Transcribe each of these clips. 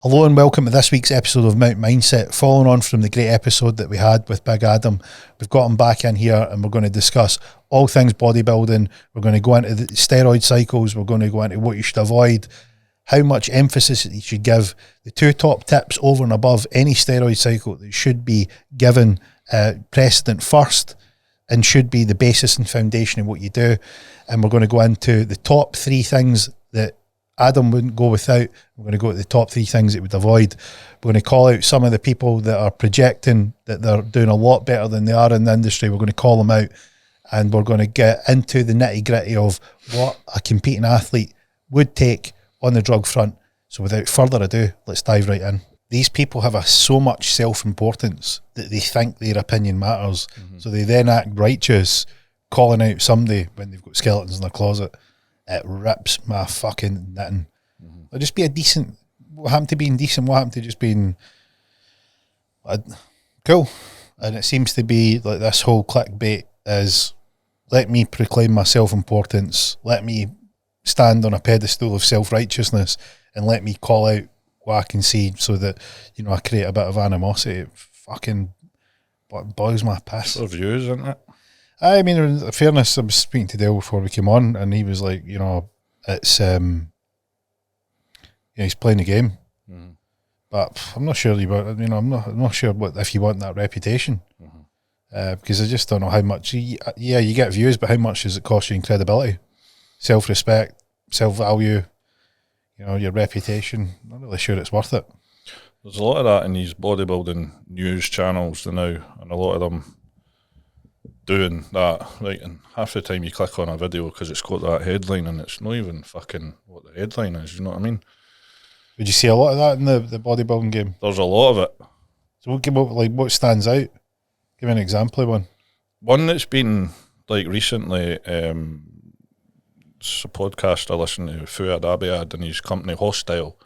Hello and welcome to this week's episode of Mount Mindset, following on from the great episode that we had with Big Adam. We've got him back in here and we're going to discuss all things bodybuilding. We're going to go into the steroid cycles. We're going to go into what you should avoid, how much emphasis you should give, the two top tips over and above any steroid cycle that should be given precedent first and should be the basis and foundation of what you do. And we're going to go into the top three things that Adam wouldn't go without. We're going to go to the top three things it would avoid. We're going to call out some of the people that are projecting that they're doing a lot better than they are in the industry. We're going to call them out, and we're going to get into the nitty gritty of what a competing athlete would take on the drug front. So without further ado, let's dive right in. These people have so much self-importance that they think their opinion matters. Mm-hmm. So they then act righteous, calling out somebody when they've got skeletons in their closet. It rips my fucking knitting. Mm-hmm. I'll just be a decent. What happened to being decent? What happened to just being cool? And it seems to be like this whole clickbait is, let me proclaim my self-importance, let me stand on a pedestal of self-righteousness, and let me call out what I can see so that, you know, I create a bit of animosity. It fucking boils my piss. Sort of views, isn't it? I mean, in fairness, I was speaking to Dale before we came on, and he was like, you know, it's, he's playing the game, but I'm not sure about, you know, I'm not sure what if you want that reputation, because I just don't know how much. Yeah, you get views, but how much does it cost you in credibility, self-respect, self-value, you know, your reputation? Not really sure it's worth it. There's a lot of that in these bodybuilding news channels now, and a lot of them doing that, right? And half the time you click on a video because it's got that headline and it's not even fucking what the headline is, you know what I mean? Would you see a lot of that in the bodybuilding game? There's a lot of it. So what stands out? Give me an example of one. One that's been like recently, it's a podcast I listen to, Fuad Abiad and his company Hostile.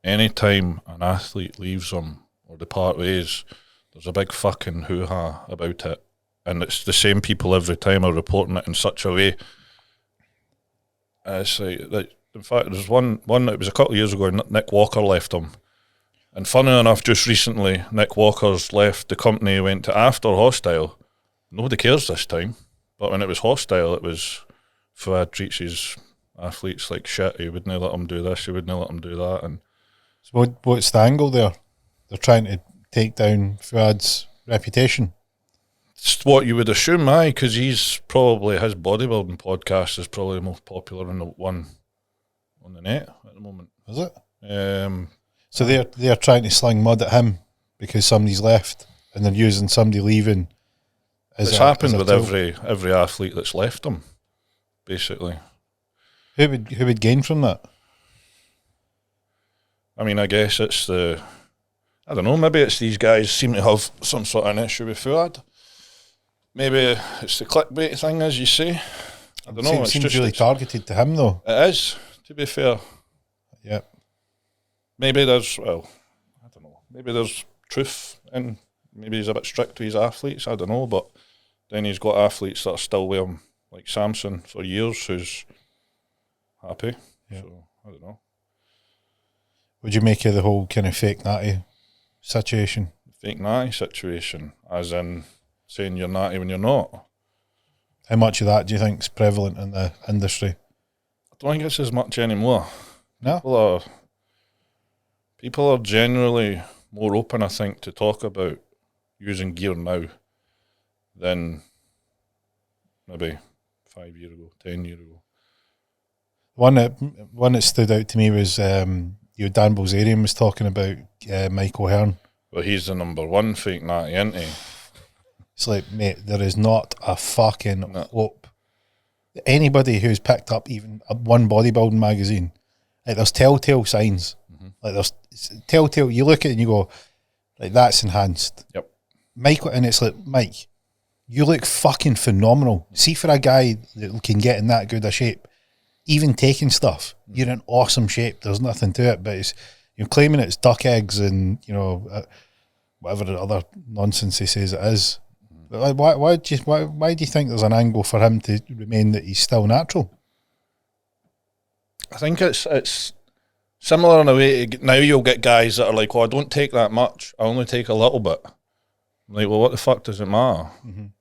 Anytime an athlete leaves them or depart ways, there's a big fucking hoo-ha about it. And it's the same people every time are reporting it in such a way. It's like, in fact, there's one that was a couple of years ago, Nick Walker left him. And funny enough, just recently, Nick Walker's left the company, went to After Hostile. Nobody cares this time. But when it was Hostile, it was Fuad treats his athletes like shit. He wouldn't let them do this, he wouldn't let them do that. And so what's the angle there? They're trying to take down Fuad's reputation. It's what you would assume, because he's probably, his bodybuilding podcast is probably the most popular in the one on the net at the moment. Is it? So they're trying to sling mud at him because somebody's left, and they're using somebody leaving. It's happened with every athlete that's left him, basically. Who would gain from that? I mean, I guess it's I don't know, maybe it's these guys seem to have some sort of an issue with Fuad. Maybe it's the clickbait thing, as you say. I don't know. It seems really targeted to him, though. It is, to be fair. Yeah. Maybe there's, well, I don't know. Maybe there's truth in. Maybe he's a bit strict to his athletes. I don't know. But then he's got athletes that are still with him, like Samson for years, who's happy. Yeah. So I don't know. Would you make of the whole kind of fake natty situation? Fake natty situation, as in saying you're natty when you're not. How much of that do you think is prevalent in the industry? I don't think it's as much anymore. No? People are generally more open, I think, to talk about using gear now than maybe 5 years ago, 10 years ago. One that stood out to me was Dan Bilzerian was talking about Michael Hearn. Well, he's the number one fake natty, isn't he? It's like, mate, there is not a fucking hope. Anybody who's picked up even one bodybuilding magazine, like there's telltale signs. Mm-hmm. Like there's telltale, you look at it and you go, like, that's enhanced. Yep. Michael, and it's like, Mike, you look fucking phenomenal. See, for a guy that can get in that good a shape, even taking stuff, you're in awesome shape. There's nothing to it, but you're claiming it's duck eggs and, you know, whatever the other nonsense he says it is. Why do you think there's an angle for him to remain that he's still natural? I think it's Similar in a way, now you'll get guys that are like, "Oh, I don't take that much. I only take a little bit." I'm like, well, what the fuck does it matter? Do you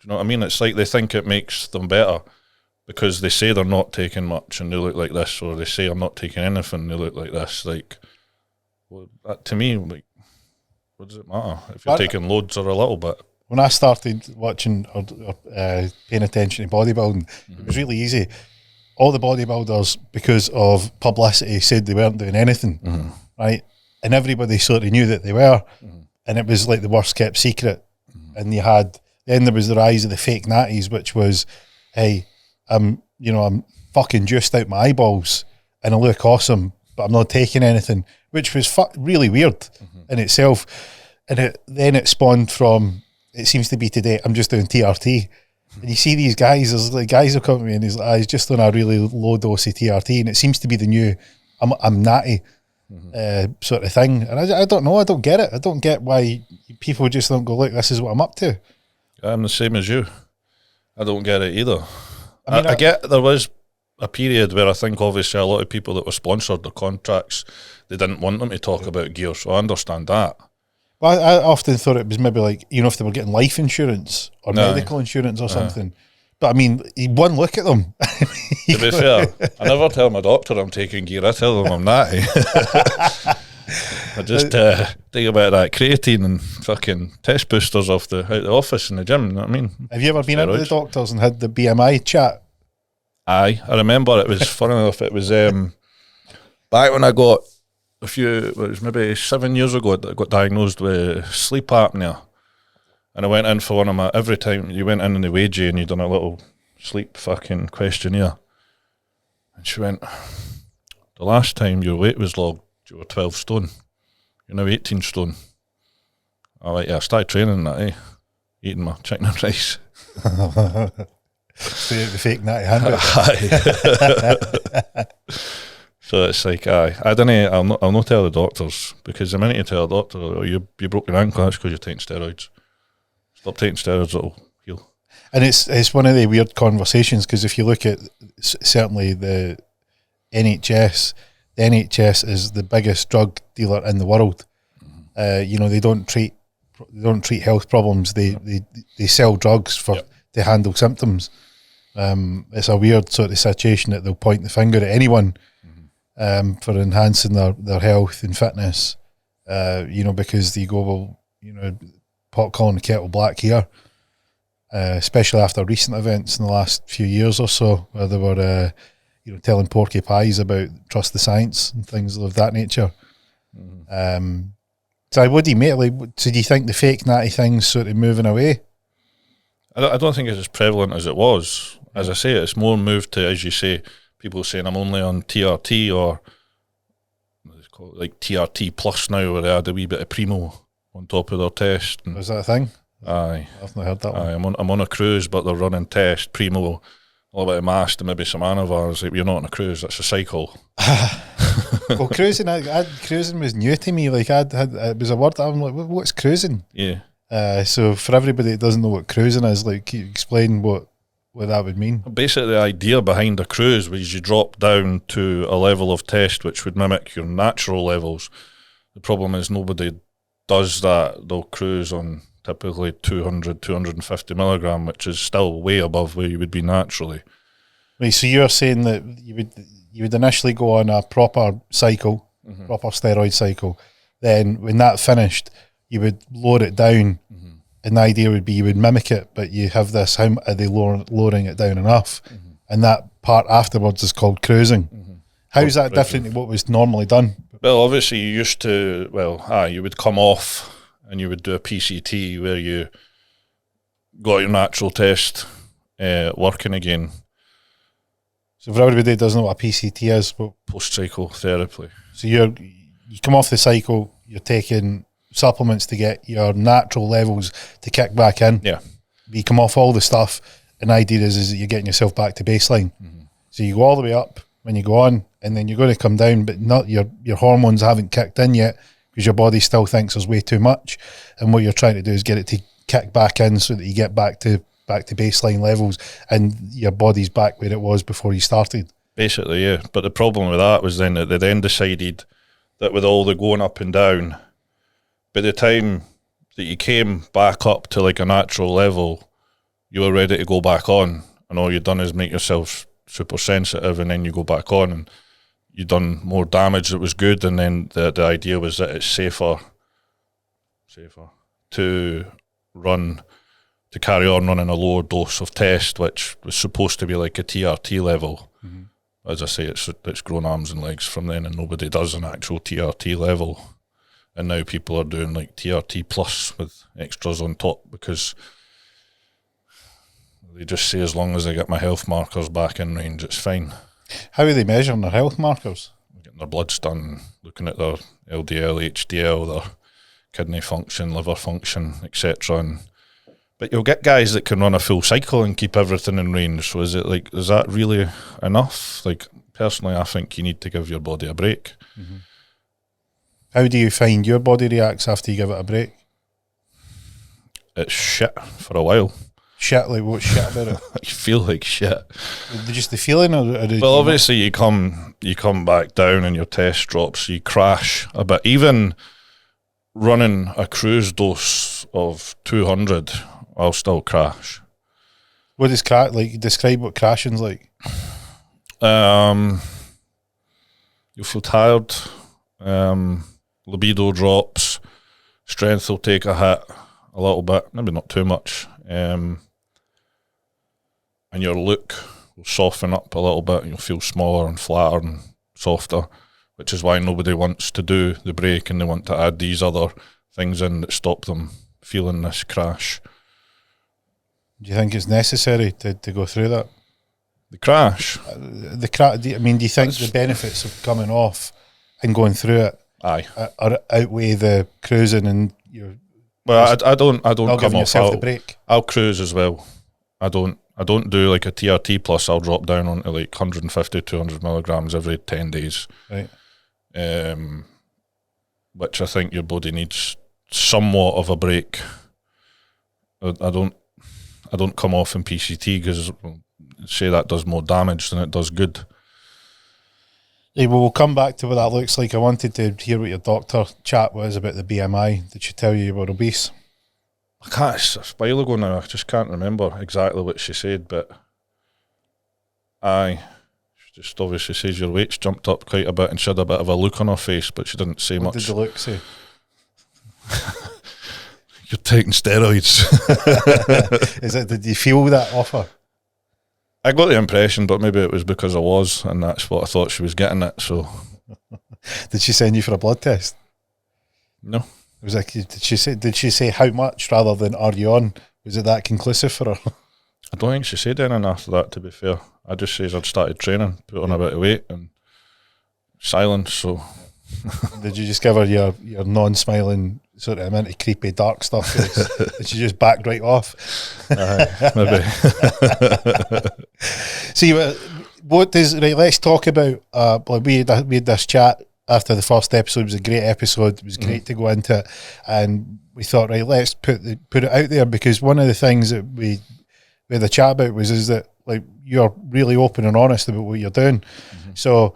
know what I mean? It's like they think it makes them better because they say they're not taking much and they look like this, or they say I'm not taking anything and they look like this. Like, well, that, to me, like, what does it matter if you're taking loads or a little bit? When I started watching or paying attention to bodybuilding, it was really easy. All the bodybuilders, because of publicity, said they weren't doing anything, right? And everybody sort of knew that they were, and it was like the worst kept secret. And then there was the rise of the fake nattys, which was, hey, I'm fucking juiced out my eyeballs and I look awesome, but I'm not taking anything, which was really weird in itself. And then it spawned from, it seems to be today, I'm just doing TRT. And you see these guys, there's like guys who come to me and he's like, he's just on a really low dose of TRT, and it seems to be the new I'm natty sort of thing. And I don't know, I don't get it. I don't get why people just don't go, look, this is what I'm up to. I'm the same as you. I don't get it either. I get there was a period where I think obviously a lot of people that were sponsored their contracts, they didn't want them to talk about gear, so I understand that. Well, I often thought it was maybe like, if they were getting life insurance or medical insurance or something. But I mean, one look at them. To be fair, I never tell my doctor I'm taking gear. I tell them I'm natty. I just think about that creatine and fucking test boosters out the office in the gym. You know what I mean? Have you ever been into the doctors and had the BMI chat? Aye, I remember it was funny enough. It was back when I got it was maybe 7 years ago that I got diagnosed with sleep apnea. And I went in for one of my, every time you went in the wagey and you done a little sleep fucking questionnaire. And she went, the last time your weight was logged, you were 12 stone. You're now 18 stone. I went, yeah, I started training that, eating my chicken and rice. The fake natty handbook. So it's like, I'll not tell the doctors, because the minute you tell a doctor, oh, you broke your ankle, that's because you're taking steroids. Stop taking steroids, it'll heal. And it's one of the weird conversations, because if you look at certainly the NHS is the biggest drug dealer in the world. They don't treat health problems. They sell drugs to handle symptoms. It's a weird sort of situation that they'll point the finger at anyone for enhancing their health and fitness. Because they go, pot calling the kettle black here. Especially after recent events in the last few years or so, where they were, telling porky pies about trust the science and things of that nature. So what do you make? So do you think the fake natty thing's sort of moving away? I don't think it's as prevalent as it was. As I say, it's more moved to, as you say, people saying I'm only on TRT, or it's called like TRT plus now, where they add a wee bit of Primo on top of their test. And is that a thing? Aye, I've not heard that one. I'm on a cruise, but they're running test Primo, a little bit of Mast and maybe some Anavars. Like, you're not on a cruise, that's a cycle. Well, cruising, cruising was new to me. Like it was a word that I'm like, what's cruising? Yeah. So for everybody that doesn't know what cruising is, like, can you explain what that would mean? Basically, the idea behind a cruise was you drop down to a level of test which would mimic your natural levels. The problem is nobody does that. They'll cruise on typically 200, 250 milligram, which is still way above where you would be naturally. Right, so you're saying that you would initially go on a proper cycle, proper steroid cycle. Then when that finished, you would lower it down, and the idea would be you would mimic it, but you have this, how are they lowering it down enough? And that part afterwards is called cruising. How is that different to what was normally done? Well, obviously you used to, you would come off and you would do a PCT where you got your natural test working again. So for everybody that doesn't know what a PCT is, post-cycle therapy. So you come off the cycle, you're taking supplements to get your natural levels to kick back in. Yeah. You come off all the stuff, and the idea is that you're getting yourself back to baseline. So you go all the way up when you go on, and then you're going to come down, but not your hormones haven't kicked in yet, because your body still thinks there's way too much. And what you're trying to do is get it to kick back in so that you get back to baseline levels, and your body's back where it was before you started. Basically, yeah. But the problem with that was then that they then decided that with all the going up and down, by the time that you came back up to like a natural level, you were ready to go back on, and all you've done is make yourself super sensitive, and then you go back on, and you've done more damage that was good, and then the idea was that it's safer to carry on running a lower dose of test, which was supposed to be like a TRT level. Mm-hmm. As I say, it's grown arms and legs from then, and nobody does an actual TRT level. And now people are doing like TRT plus with extras on top, because they just say as long as I get my health markers back in range, it's fine. How are they measuring their health markers? Getting their bloods done, looking at their LDL, HDL, their kidney function, liver function, etc. But you'll get guys that can run a full cycle and keep everything in range. So is that really enough? Like, personally, I think you need to give your body a break. Mm-hmm. How do you find your body reacts after you give it a break? It's shit for a while. Shit? Like, what's shit about it? You feel like shit. Just the feeling? Or well, obviously you come back down and your test drops, you crash a bit. Even running a cruise dose of 200, I'll still crash. What is describe what crashing's like? You'll feel tired, libido drops, strength will take a hit a little bit, maybe not too much, and your look will soften up a little bit, and you'll feel smaller and flatter and softer, which is why nobody wants to do the break, and they want to add these other things in that stop them feeling this crash. Do you think it's necessary to go through that? The crash? Do you think the benefits of coming off and going through it outweigh the cruising and your... Well, I don't come off. The break. I'll cruise as well. I don't do like a TRT plus. I'll drop down onto like 150, 200 milligrams every 10 days. Right. Which I think your body needs somewhat of a break. I don't come off in PCT because say that does more damage than it does good. Yeah, well, we'll come back to what that looks like. I wanted to hear what your doctor chat was about the BMI. Did she tell you you were obese? I can't. It's a while ago now. I just can't remember exactly what she said, but she just obviously says your weight's jumped up quite a bit, and she had a bit of a look on her face, but she didn't say much. What did the look say? You're taking steroids. Did you feel that offer? I got the impression, but maybe it was because I was, and that's what I thought she was getting at. So, did she send you for a blood test? No. It was like, did she say how much rather than are you on? Was it that conclusive for her? I don't think she said anything after that, to be fair. I just says I'd started training, put on a bit of weight, and silence. So, did you just give her your non-smiling sort of into creepy dark stuff? Did she just backed right off? Maybe. See, what does let's talk about. We had this chat after the first episode. It was a great episode. It was great to go into it, and we thought, right, let's put it out there, because one of the things that we had a chat about is that like you're really open and honest about what you're doing. So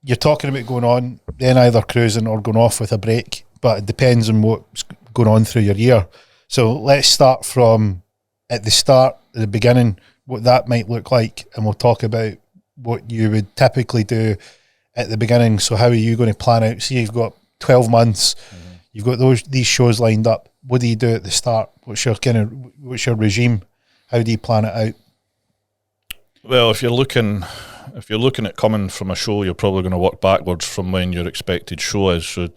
you're talking about going on, then either cruising or going off with a break, but it depends on what's going on through your year. So let's start from at the beginning, what that might look like, and we'll talk about what you would typically do at the beginning. So how are you going to plan out? See, you've got 12 months, you've got these shows lined up. What do you do at the start? What's your regime? How do you plan it out? Well, if you're looking at coming from a show, you're probably going to work backwards from when your expected show is. So,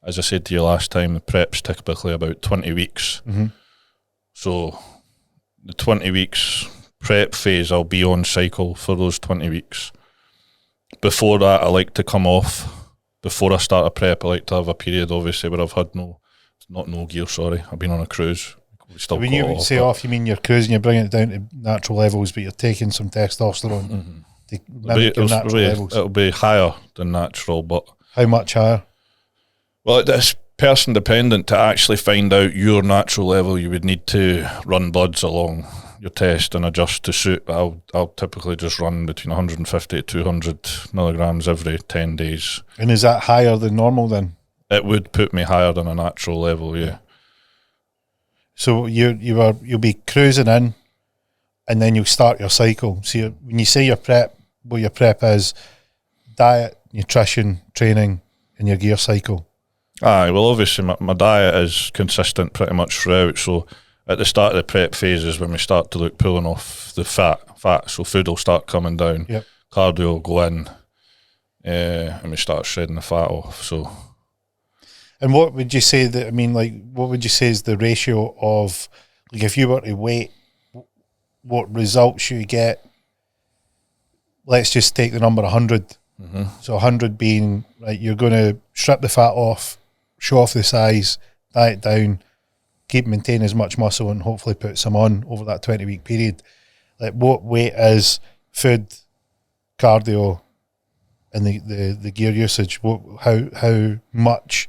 as I said to you last time, the prep's typically about 20 weeks. So, the 20 weeks prep phase, I'll be on cycle for those 20 weeks. Before that, I like to come off. Before I start a prep, I like to have a period, obviously, where I've had no gear, I've been on a cruise. When you say off, you mean you're cruising, you're bringing it down to natural levels, but you're taking some testosterone to mimic your natural levels. It'll be higher than natural, but... How much higher? Well, it's person dependent. To actually find out your natural level, you would need to run bloods along your test and adjust to suit. But I'll typically just run between 150 to 200 milligrams every 10 days. And is that higher than normal then? It would put me higher than a natural level, yeah. So you'll be cruising in, and then you'll start your cycle. So when you say your prep, what your prep is: diet, nutrition, training, and your gear cycle. Aye, well, obviously my diet is consistent pretty much throughout. So at the start of the prep phase is when we start to look pulling off the fat. So food will start coming down. Yep. Cardio will go in, and we start shredding the fat off. So. And what would you say that, I mean, like, what would you say is the ratio of, like, if you were to weight, what results you get? Let's just take the number 100. Mm-hmm. So 100 being, right, you're going to strip the fat off, show off the size, diet down, maintain as much muscle, and hopefully put some on over that 20-week period. Like, what weight is food, cardio, and the gear usage? How much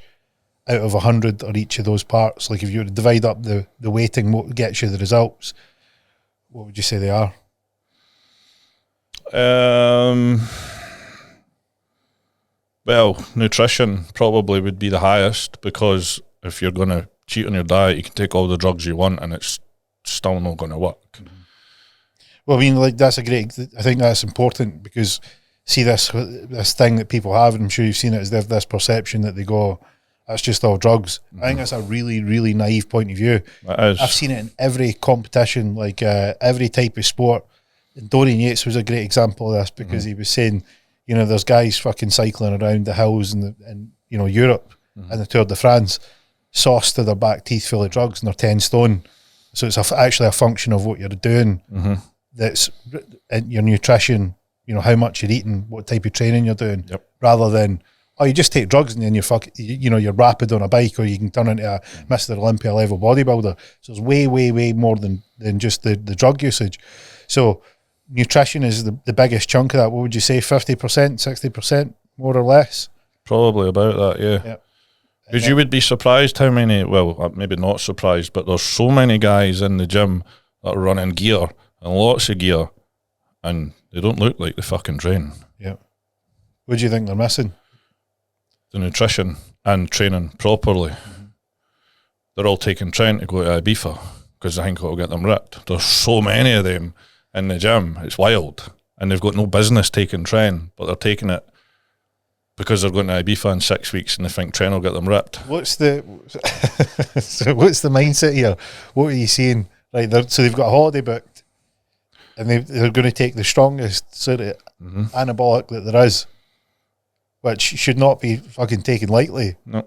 out of 100 are each of those parts? Like, if you were to divide up the weighting, what gets you the results, what would you say they are? Well, nutrition probably would be the highest, because if you're going to cheat on your diet, you can take all the drugs you want and it's still not going to work. Mm-hmm. Well, I mean, like, I think that's important, because see this thing that people have, and I'm sure you've seen it, is they have this perception that they go, that's just all drugs. Mm-hmm. I think that's a really, really naive point of view. It is. I've seen it in every competition, like every type of sport. And Dorian Yates was a great example of this, because he was saying, you know, there's guys fucking cycling around the hills in you know, Europe and the Tour de France, sauce to their back teeth full of drugs, and they're 10 stone. So it's actually a function of what you're doing. Mm-hmm. That's your nutrition, you know, how much you're eating, what type of training you're doing, rather than, oh, you just take drugs and then you're rapid on a bike, or you can turn into a Mr. Olympia level bodybuilder. So it's way, way, way more than just the drug usage. So nutrition is the biggest chunk of that. What would you say, 50%, 60%, more or less? Probably about that, yeah. Because you would be surprised how many, well, maybe not surprised, but there's so many guys in the gym that are running gear, and lots of gear, and they don't look like they fucking train. Yeah. What do you think they're missing? The nutrition and training properly. Mm-hmm. They're all taking trying to go to Ibiza because they think it'll get them ripped. There's so many of them in the gym, it's wild, and they've got no business taking train, but they're taking it because they're going to Ibiza in 6 weeks and they think train will get them ripped. What's the mindset here? What are you seeing? Right, so they've got a holiday booked, and they're going to take the strongest sort of anabolic that there is, which should not be fucking taken lightly. No.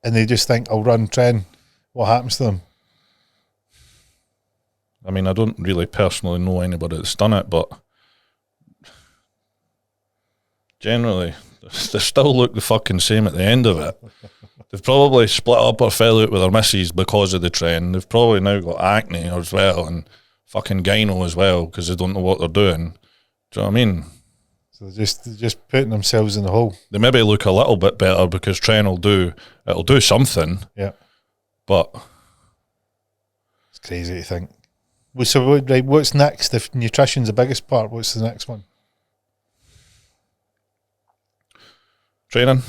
And they just think, I'll run, train. What happens to them? I mean, I don't really personally know anybody that's done it, but generally, they still look the fucking same at the end of it. They've probably split up or fell out with their missus because of the trend. They've probably now got acne as well, and fucking gyno as well, because they don't know what they're doing. Do you know what I mean? So they're just putting themselves in the hole. They maybe look a little bit better because train will do something. Yeah. But it's crazy to think. So what's next? If nutrition's the biggest part, what's the next one? Training.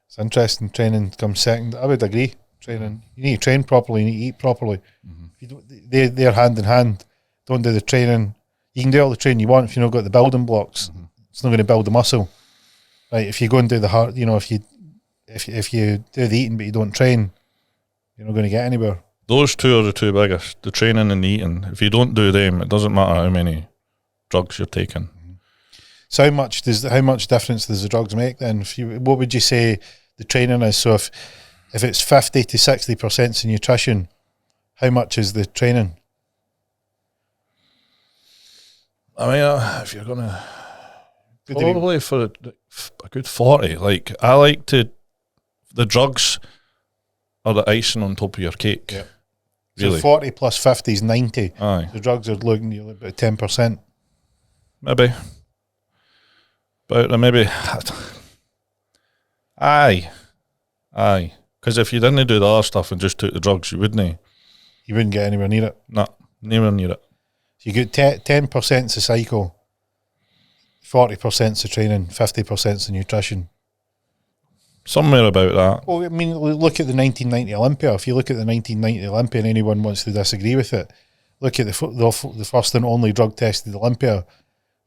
It's interesting. Training comes second. I would agree. Training. You need to train properly. You need to eat properly. Mm-hmm. If you don't, they're hand in hand. Don't do the training. You can do all the training you want if you've not got the building blocks. Mm-hmm. It's not going to build the muscle. Right? If you go and do the hard, you know, if you do the eating but you don't train, you're not going to get anywhere. Those two are the two biggest: the training and the eating. If you don't do them, it doesn't matter how many drugs you're taking. Mm-hmm. So how much difference does the drugs make then? What would you say the training is? So if it's 50 to 60% in nutrition, how much is the training? I mean, if you're gonna probably for a good 40. Like, I like the drugs are the icing on top of your cake. Yeah. Really. So 40 plus 50 is 90. Aye. The drugs are looking at about 10%. Maybe. But maybe. Aye. Because if you didn't do the other stuff and just took the drugs, you wouldn't. You wouldn't get anywhere near it. Nah, nowhere near it. So you get 10% the cycle, 40% the training, 50% the nutrition. Somewhere about that. Well, I mean, look at the 1990 Olympia. If you look at the 1990 Olympia and anyone wants to disagree with it, look at the first and only drug-tested Olympia.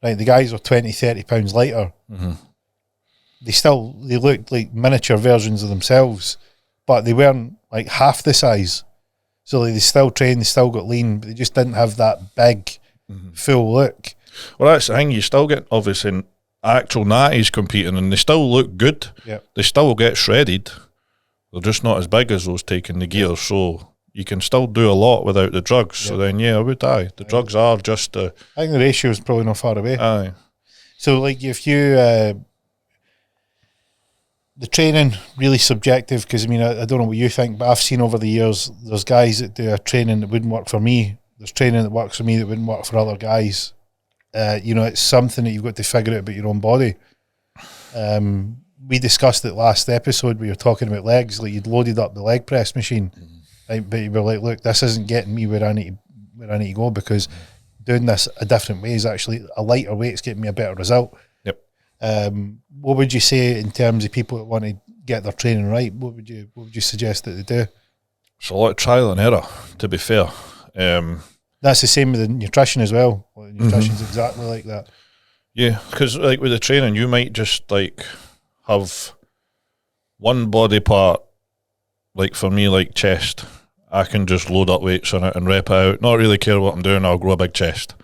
Right, the guys were 20, 30 pounds lighter. Mm-hmm. They looked like miniature versions of themselves, but they weren't like half the size. So like, they still trained, they still got lean, but they just didn't have that big, full look. Well, that's the thing. You still get, obviously, actual natties competing, and they still look good. Yep. They still get shredded. They're just not as big as those taking the gear, so you can still do a lot without the drugs. Yep. So then, yeah, I would die. The drugs are just... I think the ratio is probably not far away. Aye. So, like, if you... the training, really subjective, because, I mean, I don't know what you think, but I've seen over the years, there's guys that do a training that wouldn't work for me. There's training that works for me that wouldn't work for other guys. It's something that you've got to figure out about your own body. We discussed it last episode where you're talking about legs, like you'd loaded up the leg press machine, right? But you were like, look, this isn't getting me where I need to go, because doing this a different way is actually a lighter weight's getting me a better result. Yep. What would you say in terms of people that want to get their training right? What would you suggest that they do? It's a lot of trial and error, to be fair. That's the same with the nutrition as well. Nutrition's exactly like that. Yeah, because like with the training, you might just like have one body part, like for me, like chest. I can just load up weights on it and rep out. Not really care what I'm doing. I'll grow a big chest.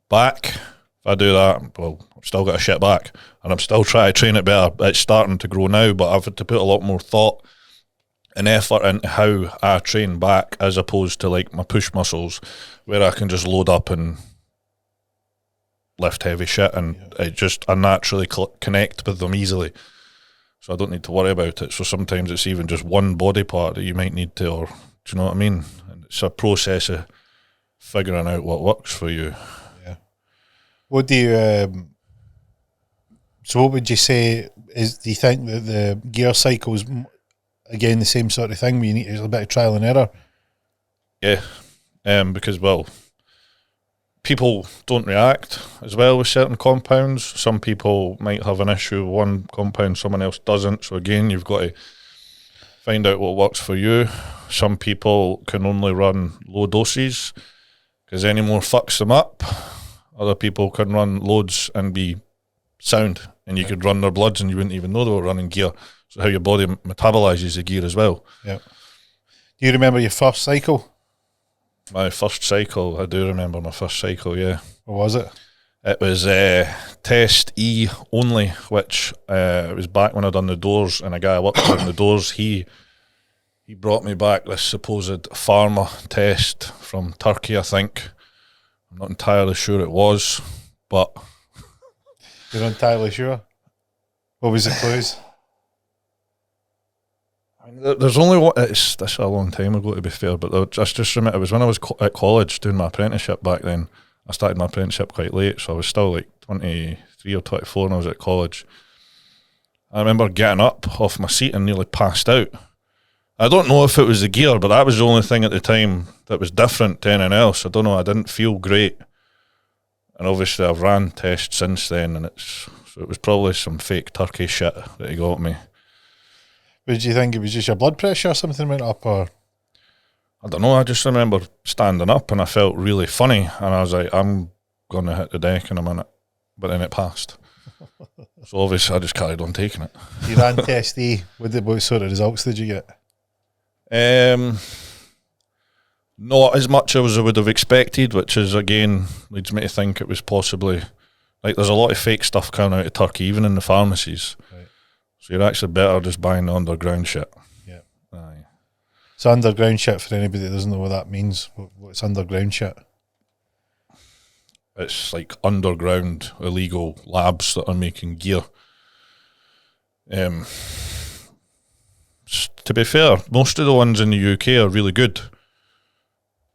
Back, if I do that, well, I've still got a shit back, and I'm still trying to train it better. It's starting to grow now, but I've had to put a lot more thought and effort into how I train back, as opposed to like my push muscles, where I can just load up and lift heavy shit, and I naturally connect with them easily, so I don't need to worry about it. So sometimes it's even just one body part that you might need to, or do you know what I mean? And it's a process of figuring out what works for you. Yeah. What do you? So what would you say is? Do you think that the gear cycle is again the same sort of thing, where you need a bit of trial and error? Yeah, because people don't react as well with certain compounds. Some people might have an issue with one compound, someone else doesn't. So again, you've got to find out what works for you. Some people can only run low doses because any more fucks them up. Other people can run loads and be sound, and you could run their bloods and you wouldn't even know they were running gear. So how your body metabolizes the gear as well. Yeah. Do you remember your first cycle? My first cycle, I do remember my first cycle, yeah. What was it? It was test E only, which it was back when I done the doors, and a guy I worked with on the doors, he brought me back this supposed pharma test from Turkey, I think. I'm not entirely sure it was, but... You're not entirely sure? What was the clues? There's only one. This is a long time ago, to be fair, but I just remember it was when I was at college doing my apprenticeship back then. I started my apprenticeship quite late, so I was still like 23 or 24 when I was at college. I remember getting up off my seat and nearly passed out. I don't know if it was the gear, but that was the only thing at the time that was different to anything else. I don't know, I didn't feel great. And obviously I've ran tests since then, and so it was probably some fake Turkey shit that he got me. But did you think it was just your blood pressure or something went up, or? I don't know, I just remember standing up and I felt really funny, and I was like, I'm going to hit the deck in a minute, but then it passed. So obviously I just carried on taking it. You ran test E, what sort of results did you get? Not as much as I would have expected, which is again leads me to think it was possibly, like, there's a lot of fake stuff coming out of Turkey, even in the pharmacies. Right. So you're actually better just buying the underground shit. Yeah. Aye. So underground shit, for anybody that doesn't know what that means, what's underground shit? It's like underground illegal labs that are making gear. To be fair, most of the ones in the UK are really good.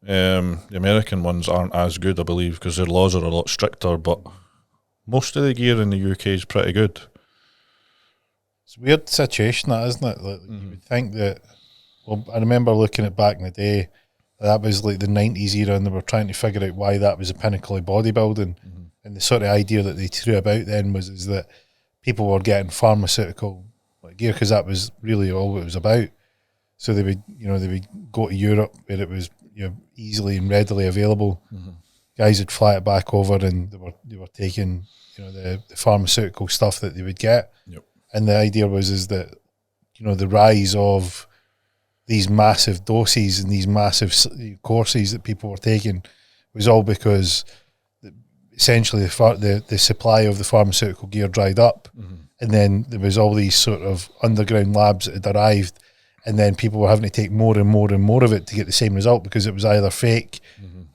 The American ones aren't as good, I believe, because their laws are a lot stricter, but most of the gear in the UK is pretty good. It's a weird situation, that, isn't it? Like, you would think that, well, I remember looking at back in the day, that was like the 90s era, and they were trying to figure out why that was a pinnacle of bodybuilding. And the sort of idea that they threw about then is that people were getting pharmaceutical gear, because that was really all it was about. So they would go to Europe where it was easily and readily available. Guys would fly it back over, and they were taking the pharmaceutical stuff that they would get. And the idea is that the rise of these massive doses and these massive courses that people were taking was all because essentially the supply of the pharmaceutical gear dried up, and then there was all these sort of underground labs that had arrived, and then people were having to take more and more and more of it to get the same result, because it was either fake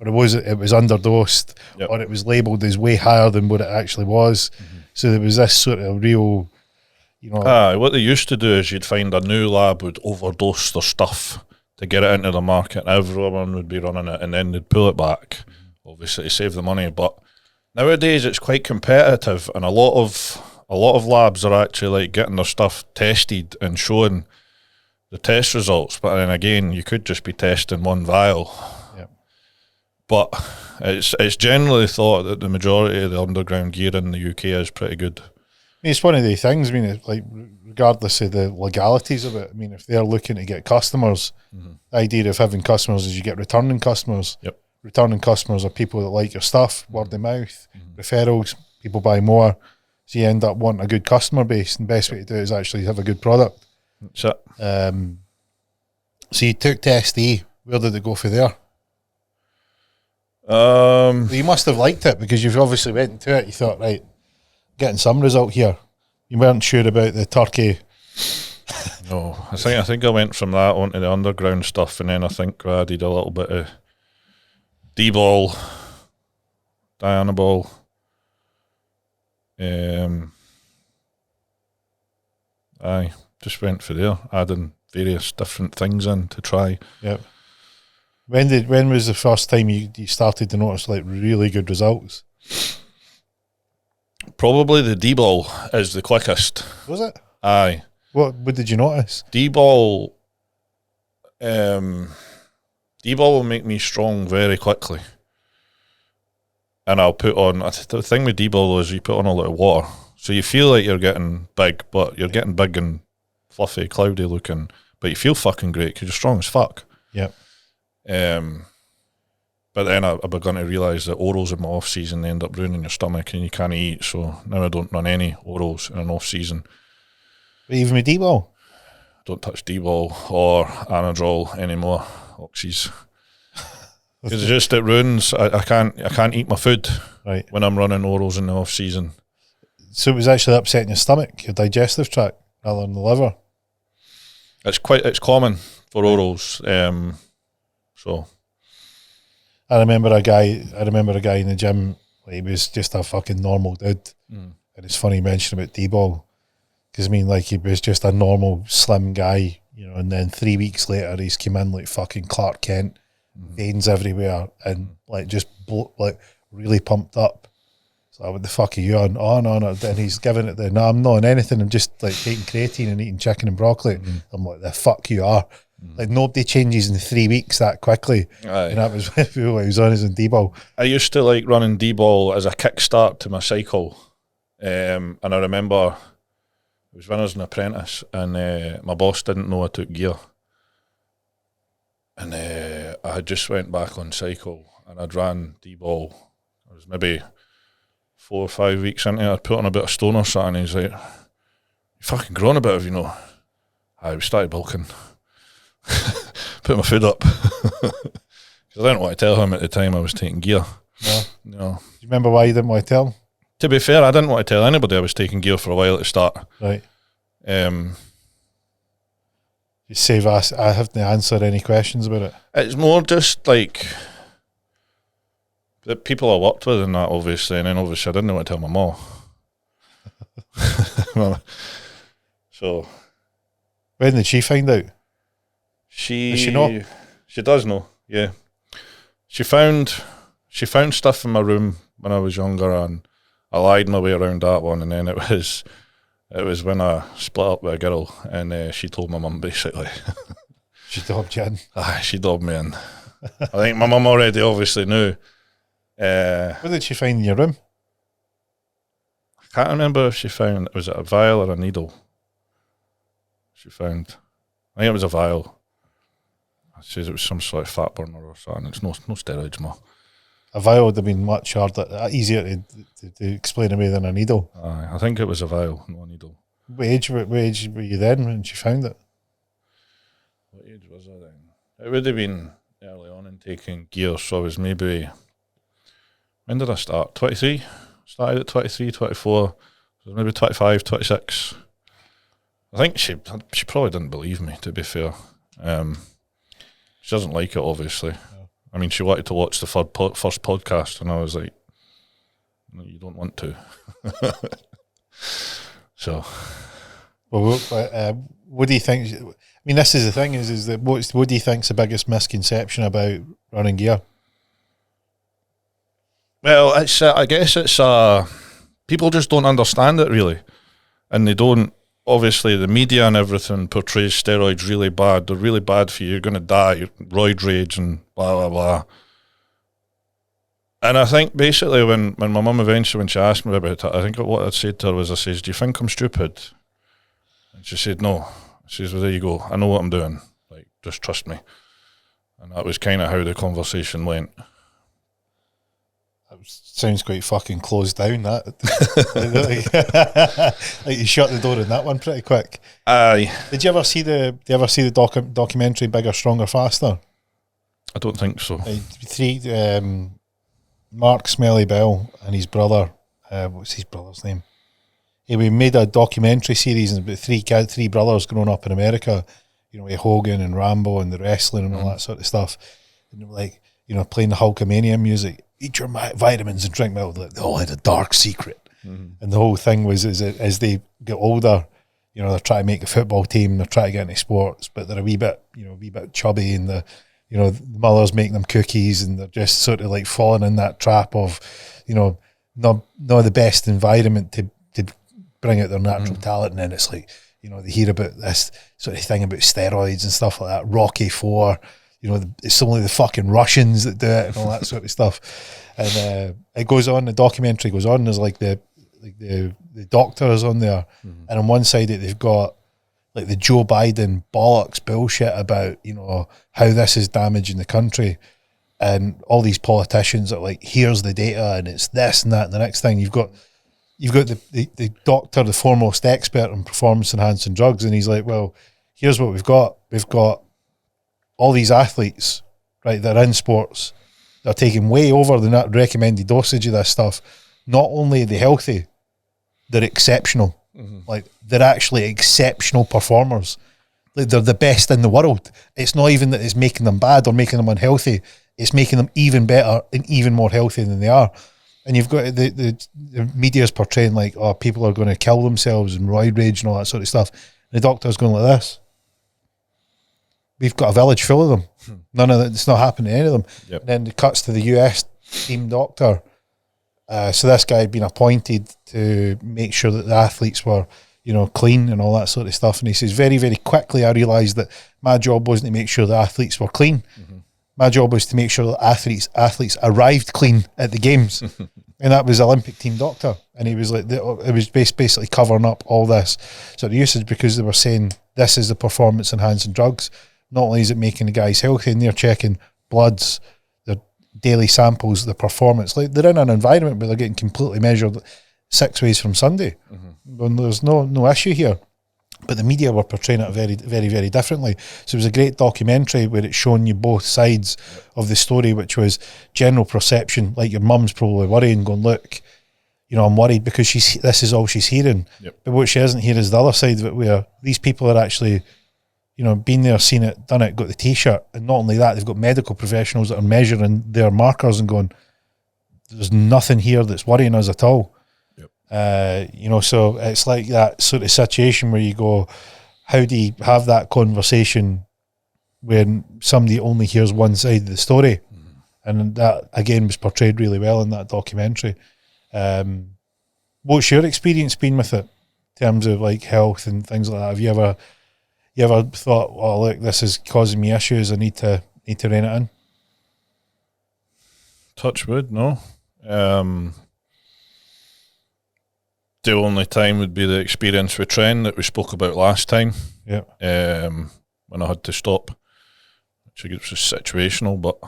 or it was underdosed, or it was labelled as way higher than what it actually was. So there was this sort of real, what they used to do is you'd find a new lab would overdose their stuff to get it into the market. Everyone would be running it, and then they'd pull it back, obviously to save the money. But nowadays it's quite competitive, and a lot of labs are actually like getting their stuff tested and showing the test results. But then again, you could just be testing one vial. But it's generally thought that the majority of the underground gear in the UK is pretty good. I mean, it's one of the things. I mean, it's like, regardless of the legalities of it, I mean, if they're looking to get customers, the idea of having customers is you get returning customers. Returning customers are people that like your stuff, word of mouth, referrals, people buy more. So you end up wanting a good customer base, and the best way to do it is actually have a good product. That's it. So you took Test A. Where did it go for there? You must have liked it, because you've obviously went into it. You thought, right, getting some result here. You weren't sure about the turkey. No, I think I went from that onto the underground stuff, and then I think I did a little bit of D-ball, Diana ball, I just went for there, adding various different things in to try. When was the first time you started to notice like really good results? Probably the D-ball is the quickest. Was it? Aye. What did you notice? D-ball will make me strong very quickly. And I'll put on, the thing with D-ball is you put on a lot of water. So you feel like you're getting big, but you're getting big and fluffy, cloudy looking, but you feel fucking great because you're strong as fuck. But then I begun to realise that orals in my off season, they end up ruining your stomach and you can't eat. So now I don't run any orals in an off season. But even with D-ball? Don't touch D-ball or anadrol anymore, oxys. Because it ruins. I can't eat my food when I'm running orals in the off season. So it was actually upsetting your stomach, your digestive tract, rather than the liver. It's common for orals. So I remember a guy in the gym. Like, he was just a fucking normal dude, and it's funny you mention about D-ball, because I mean, like, he was just a normal slim guy, and then 3 weeks later he's come in like fucking Clark Kent, veins everywhere, and like just really pumped up. So what the fuck are you on? Oh no, and he's giving it no, I'm not on anything. I'm just like taking creatine and eating chicken and broccoli. I'm like, the fuck you are. Like, nobody changes in 3 weeks that quickly. And that was what he was on, his D-ball. I used to like running D-ball as a kickstart to my cycle. And I remember it was when I was an apprentice, and my boss didn't know I took gear. And I had just went back on cycle, and I'd ran D-ball. I was maybe 4 or 5 weeks into it. I'd put on a bit of stone or something, and he's like, "You fucking grown a bit, have you know?" I started bulking. Put my food up. Because I didn't want to tell him at the time I was taking gear. No. Do you remember why you didn't want to tell him? To be fair, I didn't want to tell anybody I was taking gear for a while at the start. Right. You save us. I haven't answered any questions about it. It's more just like the people I worked with and that, obviously, and then obviously I didn't want to tell my mom. So when did she find out? Does she know? She does know, yeah. She found stuff in my room when I was younger, and I lied my way around that one, and then it was when I split up with a girl, and she told my mum, basically. She dobbed you in? Aye, she dobbed me in. I think my mum already obviously knew. What did she find in your room? I can't remember if she found, was it a vial or a needle? She found, I think it was a vial. She says it was some sort of fat burner or something. It's no steroids, ma. A vial would have been much harder, easier to explain away than a needle. I think it was a vial, not a needle. What age were you then when she found it? What age was I then? It would have been early on in taking gear, so I was maybe, when did I start? 23? Started at 23, 24, so maybe 25, 26. I think she probably didn't believe me, to be fair. She doesn't like it, obviously. Yeah. I mean, she wanted to watch the first podcast, and I was like, no, you don't want to. So. Well, what do you think? I mean, this is the thing, is that what do you think's the biggest misconception about running gear? Well, it's I guess it's people just don't understand it, really, and they don't. Obviously, the media and everything portrays steroids really bad. They're really bad for you. You're going to die, roid rage, and blah blah blah. And I think basically when my mum eventually, when she asked me about it, I think what I'd said to her was, I says, "Do you think I'm stupid?" And she said, "No." She says, "Well, there you go. I know what I'm doing. Like, just trust me." And that was kind of how the conversation went. Sounds quite fucking closed down, that. Like you shut the door on that one pretty quick. Aye. Did you ever see the documentary Bigger, Stronger, Faster? I don't think so. Mark Smelly Bell and his brother, what's his brother's name? We made a documentary series about three brothers growing up in America, with Hogan and Rambo and the wrestling and all that sort of stuff. And they were like, playing the Hulkamania music. Eat your vitamins and drink milk. Like, they all had a dark secret. And the whole thing was, as they get older, they're trying to make the football team, they're trying to get into sports, but they're a wee bit chubby, and the mothers make them cookies, and they're just sort of like falling in that trap of, not the best environment to bring out their natural talent. And then it's like, they hear about this sort of thing about steroids and stuff like that. Rocky IV. It's only the fucking Russians that do it and all that sort of stuff. And it goes on, the documentary goes on, there's like the doctors on there, and on one side they've got like the Joe Biden bollocks bullshit about, how this is damaging the country, and all these politicians are like, here's the data, and it's this and that, and the next thing you've got the doctor, the foremost expert on performance enhancing drugs, and he's like, well, here's what we've got all these athletes, right, that are in sports, they're taking way over the recommended dosage of this stuff. Not only are they healthy, they're exceptional. Like, they're actually exceptional performers. Like, they're the best in the world. It's not even that it's making them bad or making them unhealthy. It's making them even better and even more healthy than they are. And you've got the media's portraying like, oh, people are going to kill themselves and roid rage and all that sort of stuff. And the doctor's going like this. We've got a village full of them. None of that, it's not happening to any of them. Yep. And then it cuts to the US team doctor. So this guy had been appointed to make sure that the athletes were, clean and all that sort of stuff. And he says, very, very quickly, I realised that my job wasn't to make sure the athletes were clean. My job was to make sure that athletes arrived clean at the games. And that was Olympic team doctor. And he was like, it was basically covering up all this sort of usage, because they were saying this is the performance enhancing drugs. Not only is it making the guys healthy, and they're checking bloods, their daily samples, the performance. Like, they're in an environment where they're getting completely measured 6 ways from Sunday. When there's no issue here. But the media were portraying it very, very, very differently. So it was a great documentary where it's showing you both sides of the story, which was general perception, like your mum's probably worrying, going, look, I'm worried because this is all she's hearing. Yep. But what she isn't hearing is the other side of it, where these people are actually, been there, seen it, done it, got the T-shirt. And not only that, they've got medical professionals that are measuring their markers and going, there's nothing here that's worrying us at all. Yep. So it's like that sort of situation where you go, how do you have that conversation when somebody only hears one side of the story? And that, again, was portrayed really well in that documentary. What's your experience been with it in terms of like health and things like that? Have you ever thought, oh, look, this is causing me issues, I need to rein it in? touch wood, no. The only time would be the experience with Trent that we spoke about last time. Yeah. When I had to stop, which was just situational, but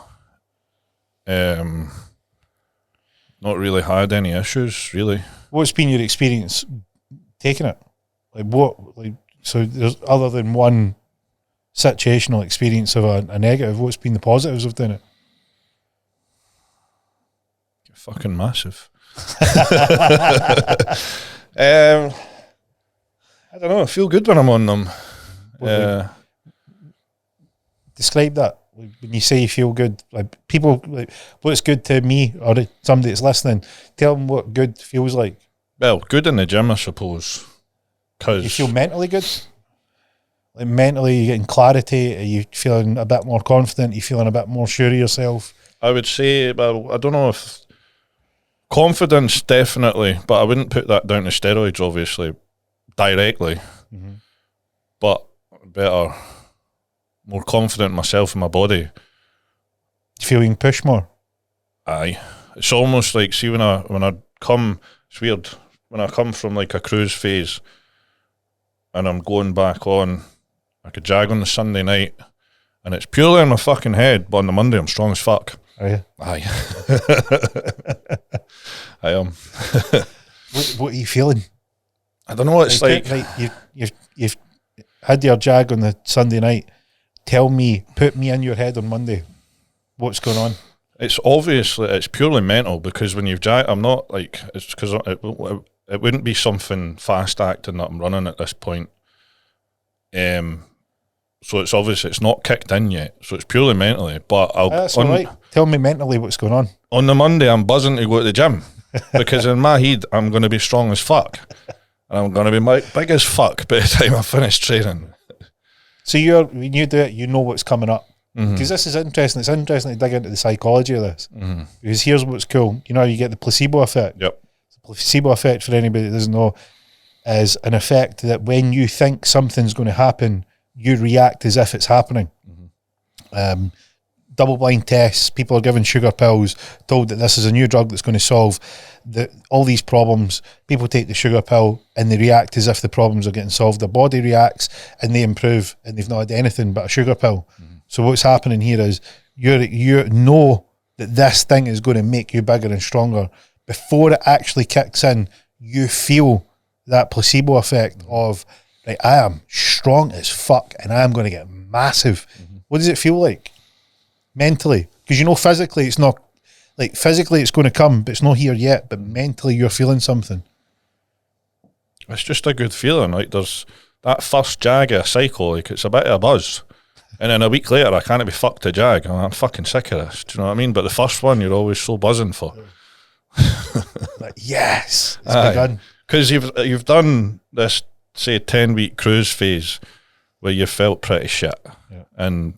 not really had any issues, really. What's been your experience taking it? So there's, other than one situational experience of a negative, what's been the positives of doing it? Fucking massive. I don't know. I feel good when I'm on them. Describe that. Like, when you say you feel good, like people, like what's good to me or somebody that's listening, tell them what good feels like. Well, good in the gym, I suppose. Cause you feel mentally good. Like mentally, you getting clarity. Are you feeling a bit more confident? Are you feeling a bit more sure of yourself? I would say, well, I don't know if confidence, definitely, but I wouldn't put that down to steroids, obviously, directly. Mm-hmm. But better, more confident in myself and my body. Do you feel you can push more? Aye. It's almost like, see, when I come, it's weird, when I come from like a cruise phase and I'm going back on, I could jag on the Sunday night and it's purely in my fucking head, but on the Monday I'm strong as fuck. Are you? Aye. I am. What are you feeling? I don't know what it's like. You've had your jag on the Sunday night. Tell me, put me in your head on Monday. What's going on? It's obviously, it's purely mental, because when you've jag, I'm not like, it's because it wouldn't be something fast acting that I'm running at this point. So it's obviously, it's not kicked in yet. So it's purely mentally. But that's all right. Tell me mentally what's going on. On the Monday, I'm buzzing to go to the gym because in my head, I'm going to be strong as fuck. And I'm going to be big as fuck by the time I finish training. So when you do it, you know what's coming up. Because this is interesting. It's interesting to dig into the psychology of this. Because here's what's cool. You know, you get the placebo effect. Yep. The placebo effect, for anybody that doesn't know, is an effect that when you think something's going to happen, you react as if it's happening. Double-blind tests, people are given sugar pills, told that this is a new drug that's going to solve all these problems. People take the sugar pill and they react as if the problems are getting solved. Their body reacts and they improve, and they've not had anything but a sugar pill. So what's happening here is you know that this thing is going to make you bigger and stronger. Before it actually kicks in, you feel that placebo effect of, right, I am strong as fuck and I'm going to get massive. What does it feel like mentally? Because you know physically it's not, like physically it's going to come, but it's not here yet, but mentally you're feeling something. It's just a good feeling. Like there's that first jag of a cycle, like it's a bit of a buzz. And then a week later I can't be fucked to jag. I'm fucking sick of this. Do you know what I mean? But the first one you're always so buzzing for. Like, yes, it's begun. Because you've done this, say, 10-week cruise phase where you felt pretty shit. Yeah. And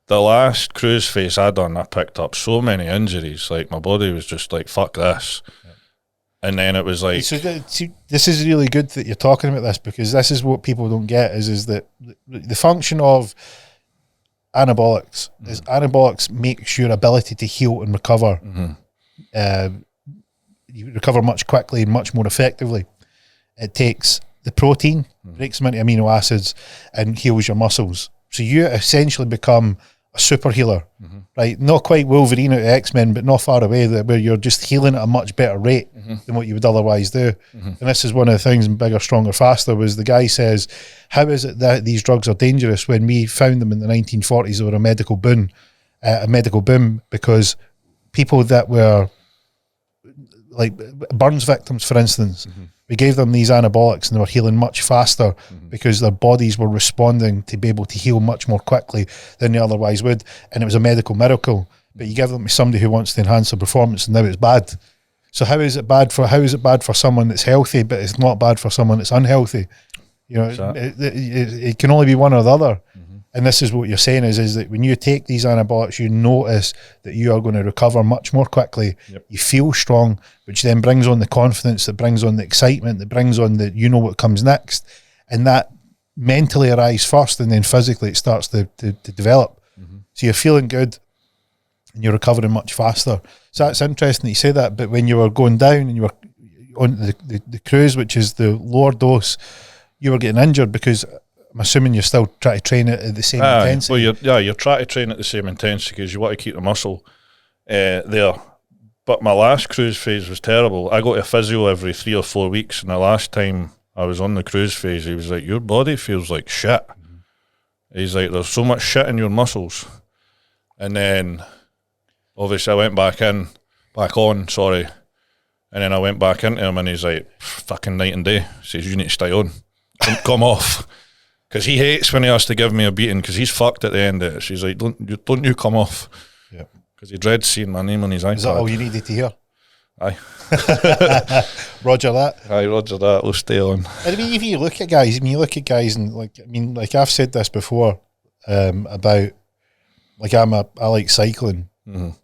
the last cruise phase I done, I picked up so many injuries. Like, my body was just like, fuck this. Yeah. And then it was like... So this is really good that you're talking about this, because this is what people don't get, is that the function of anabolics is anabolics makes your ability to heal and recover. You recover much quickly and much more effectively. It takes the protein, breaks them into amino acids, and heals your muscles. So you essentially become a super healer, right? Not quite Wolverine out of X-Men, but not far away, where you're just healing at a much better rate than what you would otherwise do. And this is one of the things in Bigger, Stronger, Faster, was the guy says, how is it that these drugs are dangerous? When we found them in the 1940s, they were a medical boom, because people that were like burns victims, for instance, we gave them these anabolics and they were healing much faster because their bodies were responding to be able to heal much more quickly than they otherwise would. And it was a medical miracle. But you give them to somebody who wants to enhance their performance, and now it's bad. So how is it bad for someone that's healthy, but it's not bad for someone that's unhealthy? You know, it can only be one or the other. And this is what you're saying is that when you take these anabolics, you notice that you are going to recover much more quickly. You feel strong, which then brings on the confidence, that brings on the excitement, that brings on the, you know what comes next. And that mentally arrives first, and then physically it starts to develop. So you're feeling good. and you're recovering much faster. So that's interesting that you say that. But when you were going down and you were on the cruise, which is the lower dose, you were getting injured because I'm assuming you're still trying to train it at the same intensity. Well, you're trying to train at the same intensity because you want to keep the muscle there. But my last cruise phase was terrible. I go to a physio every 3 or 4 weeks, and the last time I was on the cruise phase, he was like, your body feels like shit. He's like, there's so much shit in your muscles. And then obviously I went back on, and then I went back into him, and he's like, fucking night and day. He says, you need to stay on. Don't come off. Because he hates when he has to give me a beating, because he's fucked at the end of it. So he's like, don't you come off. Yeah. Because he dreads seeing my name on his iPad. Is that all you needed to hear? Aye. Roger that. Aye, roger that. We'll stay on. I mean, if you look at guys, and like I've said this before about, like I like cycling, and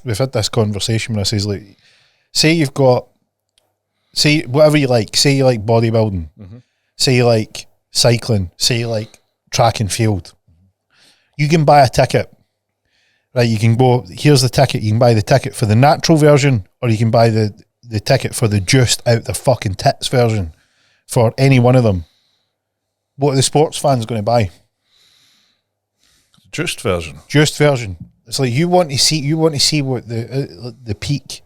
we've had this conversation when I says, like, say whatever you like, say you like bodybuilding, say you like cycling, say you like track and field, you can buy a ticket. Right, you can go, here's the ticket, you can buy the ticket for the natural version, or you can buy the ticket for the juiced out the fucking tits version. For any one of them, what are the sports fans going to buy? Juiced version. Juiced version. It's like you want to see what the peak